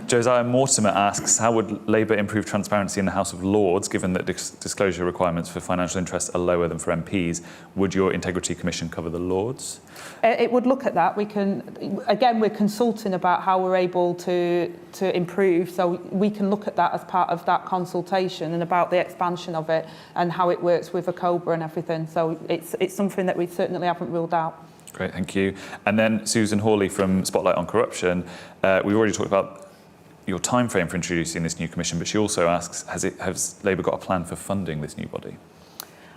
Josiah Mortimer asks, how would Labour improve transparency in the House of Lords, given that disclosure requirements for financial interests are lower than for MPs? Would your Integrity Commission cover the Lords? It would look at that. We're consulting about how we're able to improve, so we can look at that as part of that consultation and about the expansion of it and how it works with a COBRA and everything. So it's something that we certainly haven't ruled out. Great, thank you. And then Susan Hawley from Spotlight on Corruption. We've already talked about your time frame for introducing this new commission, but she also asks, has Labour got a plan for funding this new body?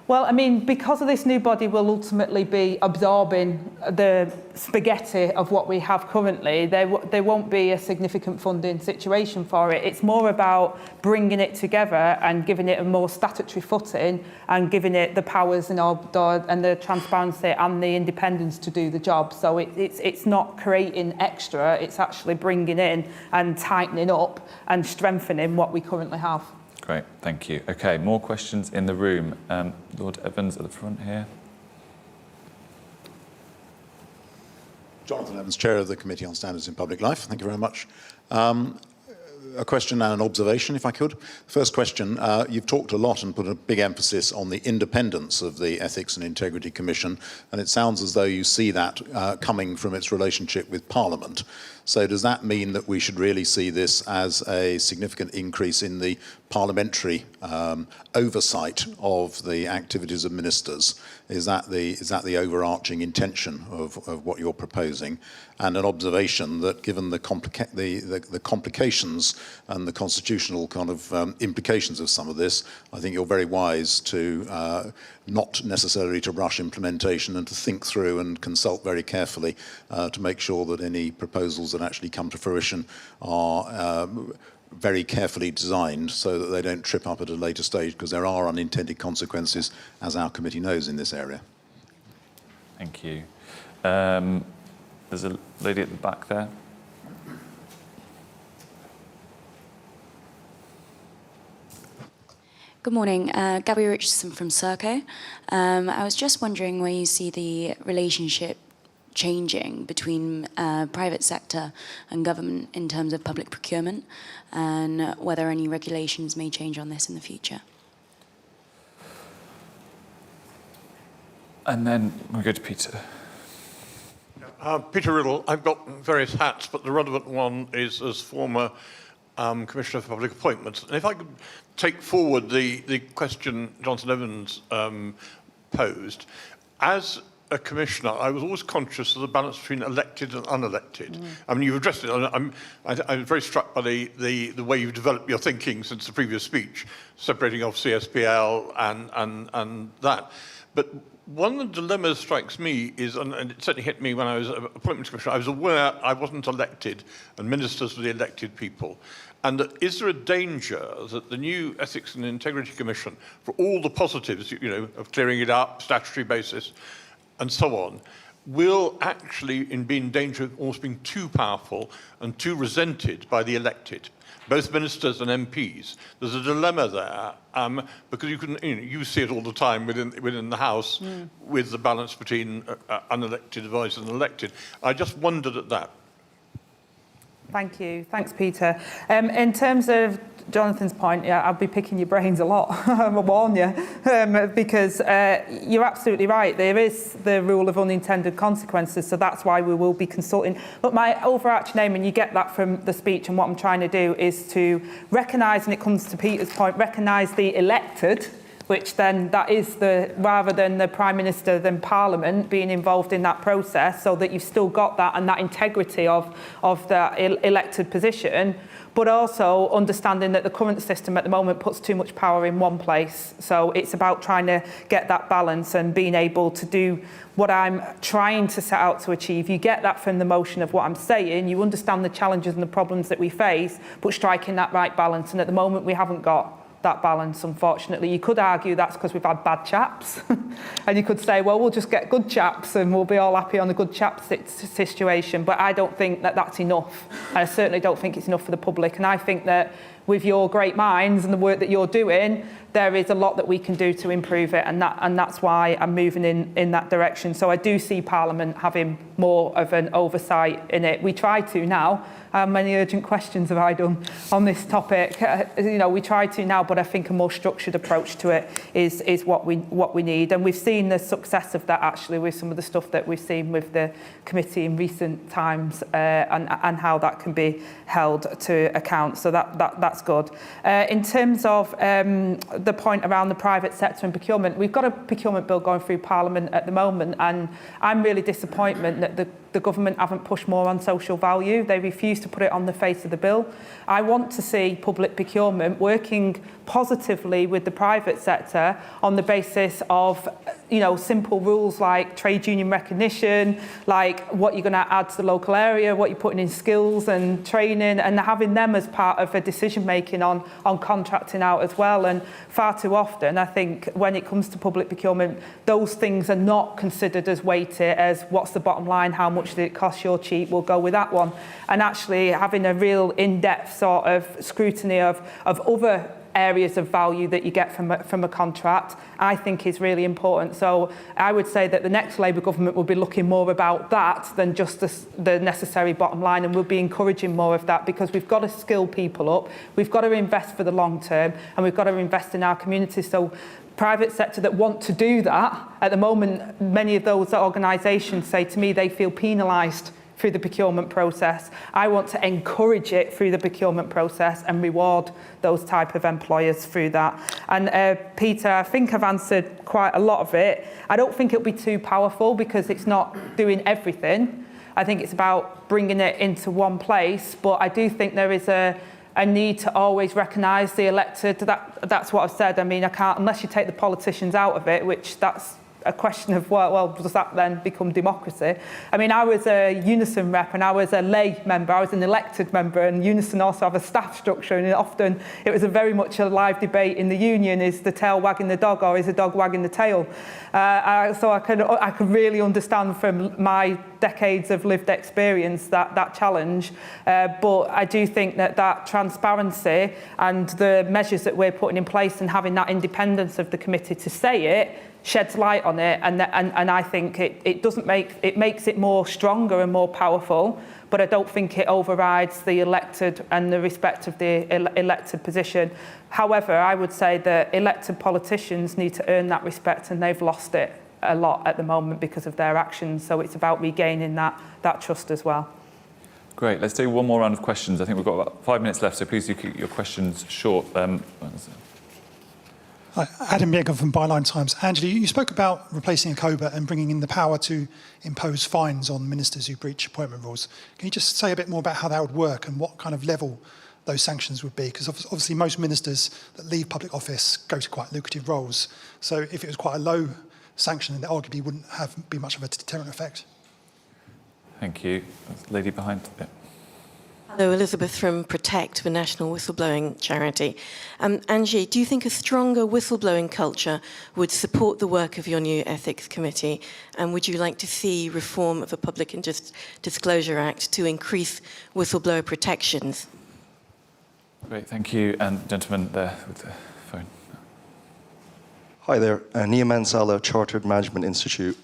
Well, I mean, because of this new body will ultimately be absorbing the spaghetti of what we have currently, there won't be a significant funding situation for it. It's more about bringing it together and giving it a more statutory footing and giving it the powers and the transparency and the independence to do the job. So it's not creating extra, it's actually bringing in and tightening up and strengthening what we currently have. Great, thank you. Okay, more questions in the room. Lord Evans at the front here. Jonathan Evans, Chair of the Committee on Standards in Public Life. Thank you very much. a question and an observation, if I could. First question, you've talked a lot and put a big emphasis on the independence of the Ethics and Integrity Commission, and it sounds as though you see that coming from its relationship with Parliament. So does that mean that we should really see this as a significant increase in the parliamentary oversight of the activities of ministers? Is that the overarching intention of what you're proposing? And an observation that given the complications and the constitutional kind of implications of some of this, I think you're very wise to not necessarily to rush implementation and to think through and consult very carefully to make sure that any proposals that actually come to fruition are very carefully designed so that they don't trip up at a later stage, because there are unintended consequences, as our committee knows, in this area. Thank you. There's a lady at the back there. Good morning, Gabby Richardson from Serco. I was just wondering where you see the relationship changing between private sector and government in terms of public procurement, and whether any regulations may change on this in the future. And then we'll go to Peter. Peter Riddle. I've got various hats, but the relevant one is as former Commissioner for Public Appointments. And if I could take forward the question Johnson Evans posed, as a commissioner, I was always conscious of the balance between elected and unelected. I mean, you've addressed it. I was very struck by the way you've developed your thinking since the previous speech, separating off CSPL and that. But one of the dilemmas strikes me is, and it certainly hit me when I was appointments commissioner, I was aware I wasn't elected and ministers were the elected people. And is there a danger that the new Ethics and Integrity Commission, for all the positives, you know, of clearing it up, statutory basis, and so on, will actually be in danger of almost being too powerful and too resented by the elected, both ministers and MPs? There's a dilemma there, because you see it all the time within the House with the balance between unelected advisors and elected. I just wondered at that. Thank you. Thanks, Peter. In terms of Jonathan's point, yeah, I'll be picking your brains a lot, I warn you, because you're absolutely right. There is the rule of unintended consequences, so that's why we will be consulting. But my overarching aim, and you get that from the speech, and what I'm trying to do is to recognise, and it comes to Peter's point, recognise the elected, which then that is the, rather than the Prime Minister, then Parliament being involved in that process, so that you've still got that and that integrity of that elected position, but also understanding that the current system at the moment puts too much power in one place. So it's about trying to get that balance and being able to do what I'm trying to set out to achieve. You get that from the motion of what I'm saying, you understand the challenges and the problems that we face, but striking that right balance, and at the moment we haven't got that balance, unfortunately. You could argue that's because we've had bad chaps and you could say, well, we'll just get good chaps and we'll be all happy on the good chaps situation, but I don't think that that's enough. I certainly don't think it's enough for the public, and I think that with your great minds and the work that you're doing, there is a lot that we can do to improve it, and that's why I'm moving in that direction. So I do see Parliament having more of an oversight in it. We try to now. How many urgent questions have I done on this topic? We try to now, but I think a more structured approach to it is what we need. And we've seen the success of that actually with some of the stuff that we've seen with the committee in recent times, and how that can be held to account. So that's good. In terms of the point around the private sector and procurement, we've got a procurement bill going through Parliament at the moment, and I'm really disappointed that the government haven't pushed more on social value. They refuse to put it on the face of the bill. I want to see public procurement working positively with the private sector on the basis of simple rules like trade union recognition, like what you're going to add to the local area, what you're putting in skills and training, and having them as part of a decision making on contracting out as well. And far too often, I think when it comes to public procurement, those things are not considered as weighted as what's the bottom line, how much did it cost, you're cheap, we'll go with that one. And actually having a real in-depth sort of scrutiny of other areas of value that you get from a contract, I think is really important. So I would say that the next Labour government will be looking more about that than just the necessary bottom line, and we'll be encouraging more of that, because we've got to skill people up, we've got to invest for the long term, and we've got to invest in our communities. So private sector that want to do that, at the moment, many of those organisations say to me they feel penalised through the procurement process. I want to encourage it through the procurement process and reward those type of employers through that. And Peter, I think I've answered quite a lot of it. I don't think it'll be too powerful because it's not doing everything. I think it's about bringing it into one place, but I do think there is a need to always recognise the elected. That's what I've said. I mean, I can't, unless you take the politicians out of it, which that's a question of, well, does that then become democracy? I mean, I was a Unison rep and I was a lay member, I was an elected member, and Unison also have a staff structure, and often it was very much a live debate in the union, is the tail wagging the dog or is the dog wagging the tail? So I could really understand from my decades of lived experience that challenge, but I do think that transparency and the measures that we're putting in place and having that independence of the committee to say it sheds light on it, and I think it makes it more stronger and more powerful, but I don't think it overrides the elected and the respect of the elected position. However, I would say that elected politicians need to earn that respect, and they've lost it a lot at the moment because of their actions, so it's about regaining that trust as well. Great, let's do one more round of questions. I think we've got about 5 minutes left, so please do keep your questions short. Hi, Adam Yeager from Byline Times. Angela, you spoke about replacing a COBA and bringing in the power to impose fines on ministers who breach appointment rules. Can you just say a bit more about how that would work and what kind of level those sanctions would be? Because obviously most ministers that leave public office go to quite lucrative roles. So if it was quite a low sanction, then it arguably wouldn't be much of a deterrent effect. Thank you. Lady behind. Yeah. Hello, Elizabeth from Protect, the national whistleblowing charity. Angie, do you think a stronger whistleblowing culture would support the work of your new Ethics Committee? And would you like to see reform of the Public Interest Disclosure Act to increase whistleblower protections? Great, thank you. And gentleman there with the phone. Hi there, Nia Mansala, Chartered Management Institute.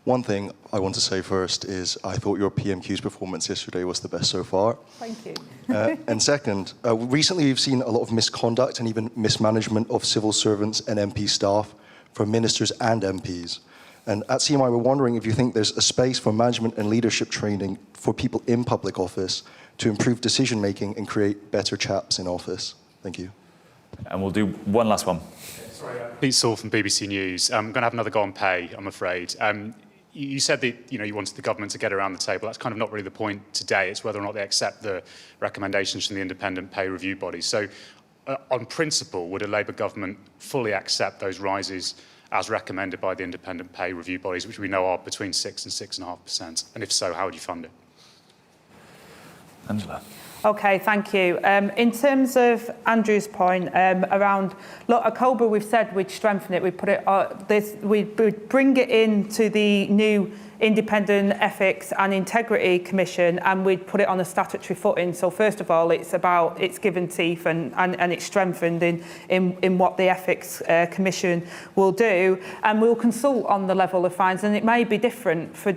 One thing I want to say first is I thought your PMQ's performance yesterday was the best so far. Thank you. And second, recently you've seen a lot of misconduct and even mismanagement of civil servants and MP staff from ministers and MPs. And at CMI, we're wondering if you think there's a space for management and leadership training for people in public office to improve decision-making and create better chaps in office. Thank you. And we'll do one last one. Sorry, Pete Saul from BBC News. I'm going to have another go on pay, I'm afraid. You said that you wanted the government to get around the table. That's kind of not really the point today. It's whether or not they accept the recommendations from the independent pay review body. So, on principle, would a Labour government fully accept those rises as recommended by the independent pay review bodies, which we know are between 6 and 6.5%? And if so, how would you fund it? Angela. Okay, thank you. In terms of Andrew's point around, look, a COBA, we've said we'd strengthen it. We'd put it, we'd bring it into the new Independent Ethics and Integrity Commission, and we'd put it on a statutory footing. So first of all, it's given teeth and it's strengthened in what the Ethics Commission will do, and we'll consult on the level of fines, and it may be different for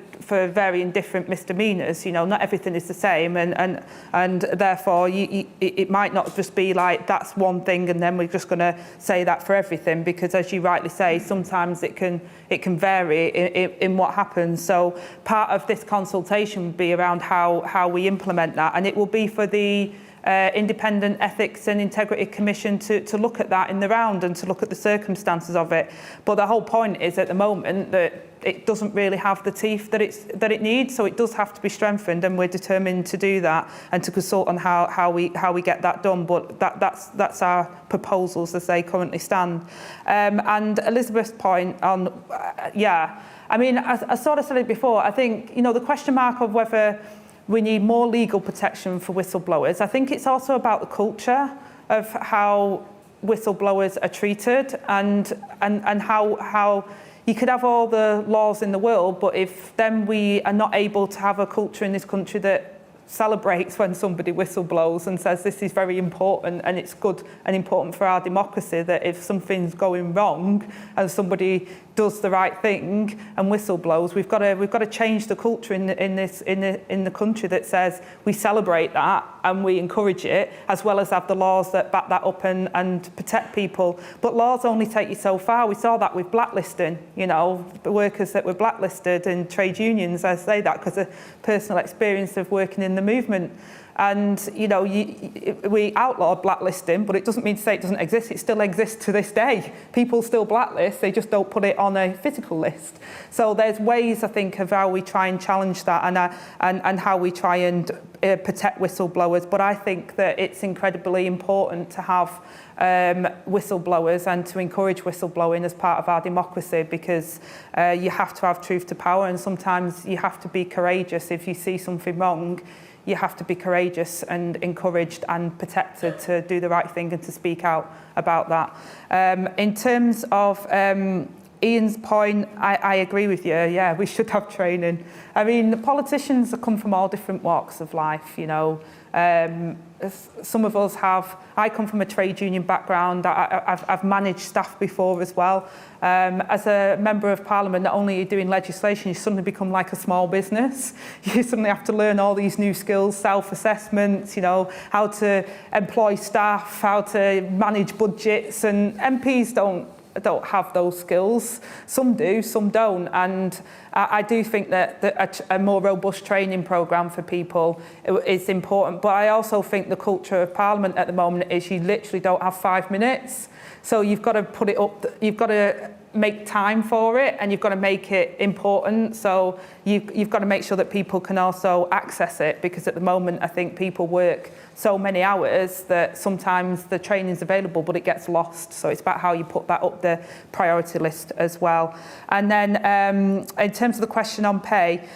varying different misdemeanours. Not everything is the same, and therefore it might not just be like that's one thing and then we're just going to say that for everything, because as you rightly say, sometimes it can vary in what happens. So part of this consultation would be around how we implement that, and it will be for the Independent Ethics and Integrity Commission to look at that in the round and to look at the circumstances of it. But the whole point is at the moment that it doesn't really have the teeth that it needs, so it does have to be strengthened, and we're determined to do that and to consult on how we get that done. But that's our proposals as they currently stand. And Elizabeth's point on I mean, I sort of said it before. I think the question mark of whether we need more legal protection for whistleblowers. I think it's also about the culture of how whistleblowers are treated, and how you could have all the laws in the world, but if then we are not able to have a culture in this country that celebrates when somebody whistleblows and says this is very important, and it's good and important for our democracy that if something's going wrong and somebody does the right thing and whistleblows, we've got to change the culture in the country that says we celebrate that and we encourage it, as well as have the laws that back that up and protect people. But laws only take you so far. We saw that with blacklisting, you know, the workers that were blacklisted in trade unions. I say that because of personal experience of working in the movement. And, you know, we outlawed blacklisting, but it doesn't mean to say it doesn't exist. It still exists to this day. People still blacklist, they just don't put it on a physical list. So there's ways, I think, of how we try and challenge that and how we try and protect whistleblowers. But I think that it's incredibly important to have whistleblowers and to encourage whistleblowing as part of our democracy, because you have to have truth to power, and sometimes you have to be courageous. If you see something wrong, you have to be courageous and encouraged and protected to do the right thing and to speak out about that. In terms of Ian's point, I agree with you. Yeah, we should have training. I mean, politicians come from all different walks of life, you know. Some of us have, I come from a trade union background. I've managed staff before as well. As a member of parliament, not only are you doing legislation, you suddenly become like a small business. You suddenly have to learn all these new skills, self-assessments, you know, how to employ staff, how to manage budgets, and MPs don't have those skills. Some do, some don't. And I do think that a more robust training programme for people is important. But I also think the culture of Parliament at the moment is you literally don't have 5 minutes. So you've got to put it up, you've got to make time for it, and you've got to make it important. So you've got to make sure that people can also access it, because at the moment I think people work so many hours that sometimes the training's available but it gets lost. So it's about how you put that up the priority list as well. And then in terms of the question on pay,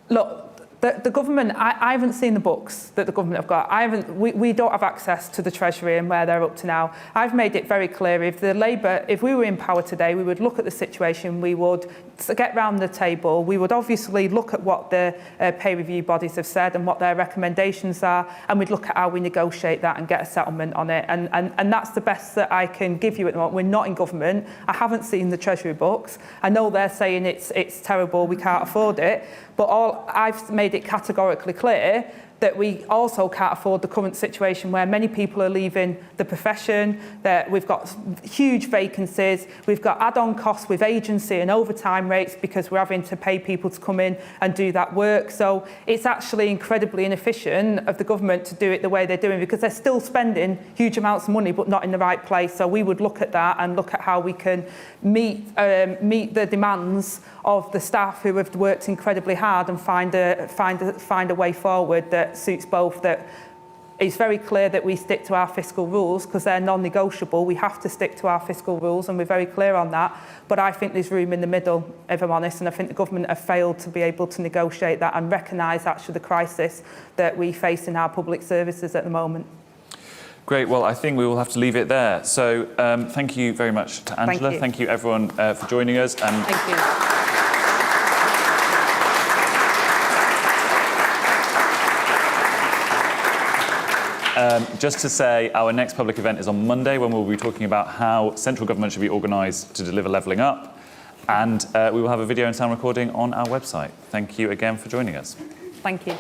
look, the government, I haven't seen the books that the government have got. We don't have access to the Treasury and where they're up to now. I've made it very clear, if we were in power today, we would look at the situation, we would get round the table, we would obviously look at what the pay review bodies have said and what their recommendations are, and we'd look at how we negotiate that and get a settlement on it. And that's the best that I can give you at the moment. We're not in government. I haven't seen the Treasury books. I know they're saying it's terrible, we can't afford it. But I've made it categorically clear that we also can't afford the current situation where many people are leaving the profession, that we've got huge vacancies, we've got add-on costs with agency and overtime rates because we're having to pay people to come in and do that work. So it's actually incredibly inefficient of the government to do it the way they're doing, because they're still spending huge amounts of money but not in the right place. So we would look at that and look at how we can meet the demands of the staff who have worked incredibly hard and find a way forward that suits both. That it's very clear that we stick to our fiscal rules because they're non-negotiable. We have to stick to our fiscal rules, and we're very clear on that. But I think there's room in the middle, if I'm honest, and I think the government have failed to be able to negotiate that and recognise actually the crisis that we face in our public services at the moment. Great. Well, I think we will have to leave it there. So thank you very much to Angela. Thank you everyone for joining us. And thank you. Just to say, our next public event is on Monday, when we'll be talking about how central government should be organised to deliver levelling up. And we will have a video and sound recording on our website. Thank you again for joining us. Thank you.